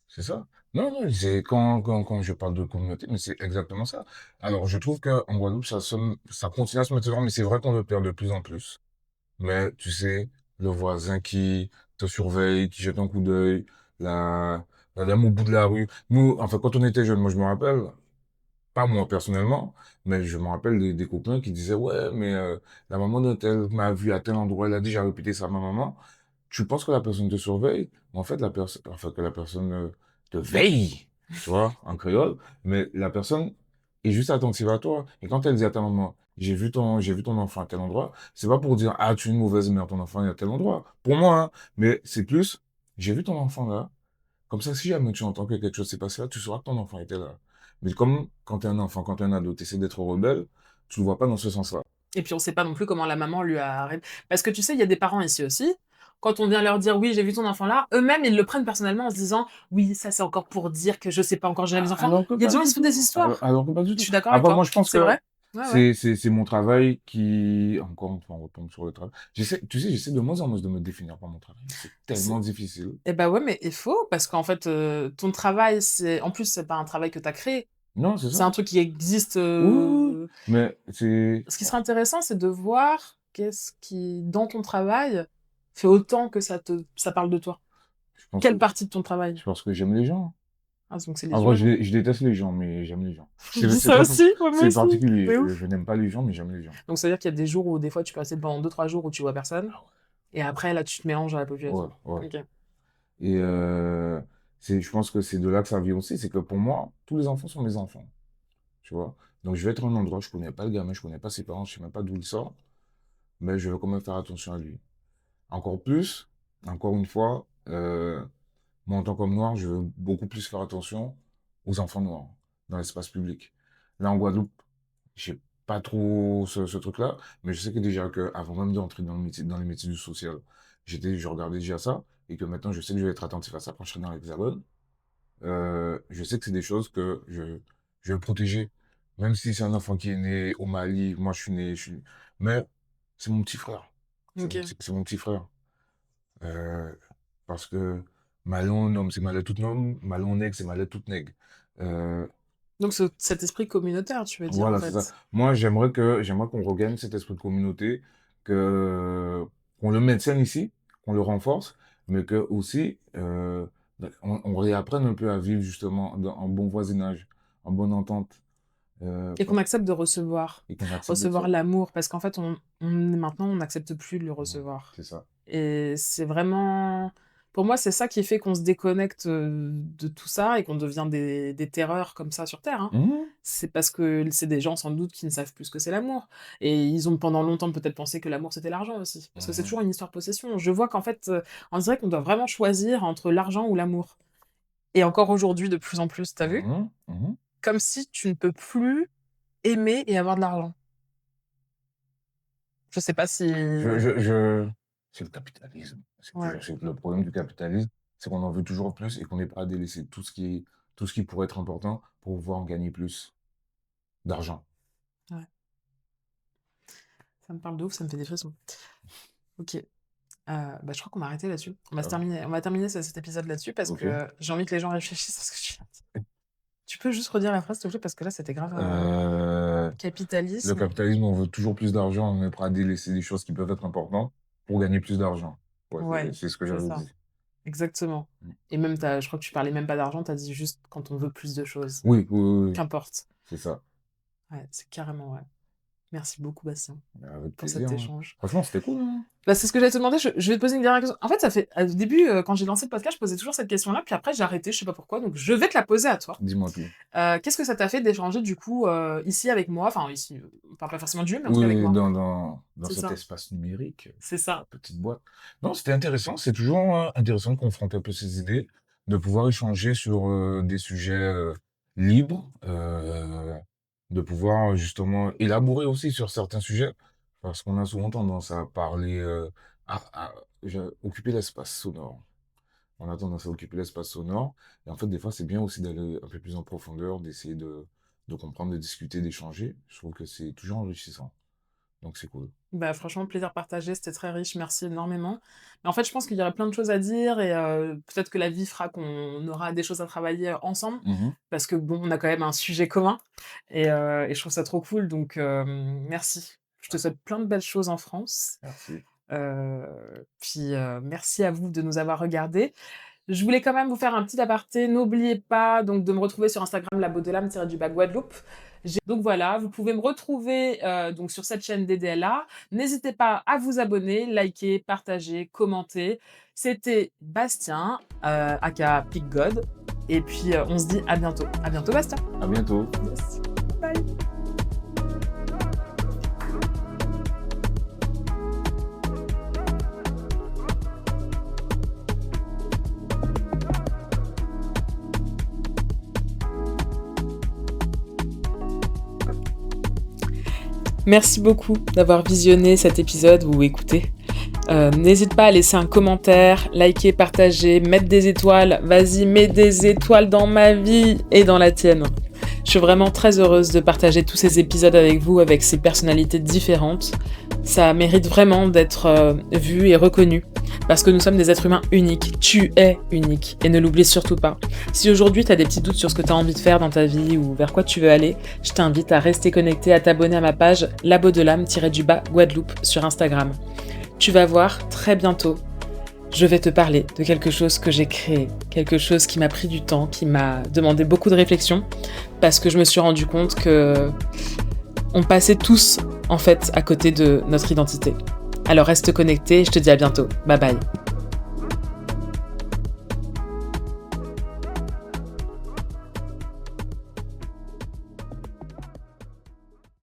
c'est ça. Non, non, c'est quand je parle de communauté, mais c'est exactement ça. Alors, je trouve qu'en Guadeloupe, ça continue à se mettre en, mais c'est vrai qu'on le perd de plus en plus. Mais tu sais, le voisin qui te surveille, qui jette un coup d'œil, la, la dame au bout de la rue. Nous, enfin, quand on était jeunes, moi je me rappelle, pas moi personnellement, mais je me rappelle des copains qui disaient, ouais, mais la maman d'un tel m'a vu à tel endroit, elle a déjà répété ça à ma maman. Tu penses que la personne te surveille, mais en fait, enfin, que la personne te veille, tu vois, en créole, mais la personne est juste attentive à toi. Et quand elle dit à ta maman, j'ai vu ton enfant à tel endroit, c'est pas pour dire, ah, tu es une mauvaise mère, ton enfant est à tel endroit. Pour moi, hein, mais c'est plus, j'ai vu ton enfant là. Comme ça, si jamais tu entends que quelque chose s'est passé là, tu sauras que ton enfant était là. Mais comme quand t'es un enfant, quand t'es un ado, t'essaies d'être rebelle, tu le vois pas dans ce sens-là. Et puis on sait pas non plus comment la maman lui a parce que tu sais, il y a des parents ici aussi, quand on vient leur dire: «Oui, j'ai vu ton enfant là», eux-mêmes, ils le prennent personnellement en se disant: «Oui, ça c'est encore pour dire que je sais pas encore gérer mes enfants». Alors que Il y a des pas gens, ils du se font des tout. Alors, histoires. alors que pas du Je tout. suis d'accord avec Après, moi, toi. je pense C'est que vrai. Ouais, ouais. c'est mon travail qui, encore une fois, on retombe sur le travail. Tu sais, j'essaie de moins en moins de me définir par mon travail. C'est C'est tellement difficile. et bah, ouais, mais il faut parce qu'en fait, ton travail, c'est en plus, c'est pas un travail que tu as créé. Non, c'est C'est ça. un truc qui existe, Oui, oui, oui. Mais c'est, ce qui serait intéressant, c'est de voir qu'est-ce qui, dans ton travail, fait autant que ça parle de toi. je pense que, Quelle partie de ton travail? je pense que j'aime les gens. Ah, donc c'est En les vrai, humains, non? je déteste les gens, mais j'aime les gens. Je dis ça aussi, ouais, moi C'est aussi. particulier. De ouf. Je n'aime pas les gens, mais j'aime les gens. Donc, ça veut dire qu'il y a des jours où, des fois, tu peux passer pendant 2-3 jours où tu vois personne, Ah et après, là, tu te mélanges à la ouais, population. ouais. Ok. Et je pense que c'est de là que ça vient aussi. C'est que pour moi, tous les enfants sont mes enfants. Tu vois? Donc, je vais être à un endroit, je connais pas le gamin, je connais pas ses parents, je sais même pas d'où il sort, mais je vais quand même faire attention à lui. Encore plus, encore une fois, moi, en tant qu'homme noir, je veux beaucoup plus faire attention aux enfants noirs dans l'espace public. Là, en Guadeloupe, j'ai pas trop ce truc-là, mais je sais que déjà que avant même d'entrer dans dans les métiers du social, je regardais déjà ça, et que maintenant, je sais que je vais être attentif à ça quand je serai dans l'Hexagone. Je sais que c'est des choses que je veux protéger. Même si c'est un enfant qui est né au Mali, moi mais c'est mon petit frère. Ok. C'est mon petit frère. Euh, Parce que Malon homme, c'est malais tout homme, Malon nègre, c'est malais tout nègre. Euh, Donc, cet esprit communautaire, tu veux dire, en voilà, c'est ça. fait. Moi, j'aimerais qu'on regagne cet esprit de communauté, qu'on le maintienne ici, qu'on le renforce, mais que aussi, on réapprenne un peu à vivre justement en bon voisinage, en bonne entente, Et qu'on accepte de recevoir. et qu'on accepte d'être Recevoir ça. l'amour, parce qu'en fait, maintenant, on n'accepte plus de le Voilà, recevoir. c'est ça. Et c'est vraiment, pour moi, c'est ça qui fait qu'on se déconnecte de tout ça et qu'on devient des terreurs comme ça sur Terre, hein. Mhm, C'est parce que c'est des gens sans doute qui ne savent plus ce que c'est l'amour. Et ils ont pendant longtemps peut-être pensé que l'amour c'était l'argent aussi. Parce que c'est mhm, toujours une histoire de possession. Je vois qu'en fait, on dirait qu'on doit vraiment choisir entre l'argent ou l'amour. Et encore aujourd'hui, de plus en plus, t'as vu? mhm, mhm. Comme si tu ne peux plus aimer et avoir de l'argent. Je sais pas si. C'est le capitalisme. Ouais. C'est le problème du capitalisme, c'est qu'on en veut toujours plus et qu'on n'est pas à délaisser tout ce qui pourrait être important pour pouvoir en gagner plus d'argent. Ouais. Ça me parle de ouf, ça me fait des frissons. Ok. Bah, je crois qu'on va arrêter là-dessus. Ah, On va terminer cet épisode là-dessus parce ok. que j'ai envie que les gens réfléchissent à ce que je viens de dire. Tu peux juste redire la phrase, s'il te plaît, parce que là, c'était grave. Le Capitalisme. capitalisme, on veut toujours plus d'argent, on est prêt à délaisser des choses qui peuvent être importantes pour gagner plus d'argent. Ouais, Ouais, c'est ce que c'est j'avais ça. dit. Exactement. Mm. Et même, je crois que tu parlais même pas d'argent, t'as dit juste quand on veut plus de choses. Oui, oui, oui, oui, Qu'importe. c'est ça. Ouais, c'est carrément ouais. Merci beaucoup, Bastien, Avec pour plaisir, cet hein. échange. Franchement, c'était cool, hein. Bah, c'est ce que j'allais te demander. Je vais te poser une dernière question. En fait, ça fait, au début, quand j'ai lancé le podcast, je posais toujours cette question-là, puis après, j'ai arrêté, je sais pas pourquoi. Donc, je vais te la poser à toi. Dis-moi tout. Qu'est-ce que ça t'a fait d'échanger, du coup, ici avec moi? Enfin, ici, on parle pas forcément de Dieu, mais en tout cas avec Oui, moi. dans C'est cet ça. espace numérique, C'est la ça. petite boîte. Non, c'était intéressant. C'est toujours intéressant de confronter un peu ses idées, de pouvoir échanger sur des sujets libres, de pouvoir justement élaborer aussi sur certains sujets, parce qu'on a souvent tendance à parler, à occuper l'espace sonore. On a tendance à occuper l'espace sonore. Et en fait, des fois, c'est bien aussi d'aller un peu plus en profondeur, d'essayer de comprendre, de discuter, d'échanger. Je trouve que c'est toujours enrichissant. Donc, c'est cool. Bah, franchement, plaisir partagé, c'était très riche, merci énormément. Mais en fait, je pense qu'il y aurait plein de choses à dire et peut-être que la vie fera qu'on aura des choses à travailler ensemble, Mhm. parce que bon, on a quand même un sujet commun et je trouve ça trop cool, donc merci. Je te souhaite plein de belles choses en France. Merci. Puis merci à vous de nous avoir regardés. Je voulais quand même vous faire un petit aparté. N'oubliez pas donc de me retrouver sur Instagram, la Beaudelame-du-bas Guadeloupe. Donc voilà, vous pouvez me retrouver donc sur cette chaîne DDLA. N'hésitez pas à vous abonner, liker, partager, commenter. C'était Bastien, aka Pic God. Et puis on se dit à bientôt. À bientôt, Bastien. À bientôt. Yes. Bye. Merci beaucoup d'avoir visionné cet épisode ou écouté. N'hésite pas à laisser un commentaire, liker, partager, mettre des étoiles. Vas-y, mets des étoiles dans ma vie et dans la tienne. Je suis vraiment très heureuse de partager tous ces épisodes avec vous, avec ces personnalités différentes. Ça mérite vraiment d'être vu et reconnu, parce que nous sommes des êtres humains uniques. Tu es unique, et ne l'oublie surtout pas. Si aujourd'hui tu as des petits doutes sur ce que tu as envie de faire dans ta vie ou vers quoi tu veux aller, je t'invite à rester connecté, à t'abonner à ma page La Beaudelame-du-bas Guadeloupe sur Instagram. Tu vas voir, très bientôt, je vais te parler de quelque chose que j'ai créé, quelque chose qui m'a pris du temps, qui m'a demandé beaucoup de réflexion, parce que je me suis rendu compte que on passait tous, en fait, à côté de notre identité. Alors reste connecté et je te dis à bientôt. Bye bye.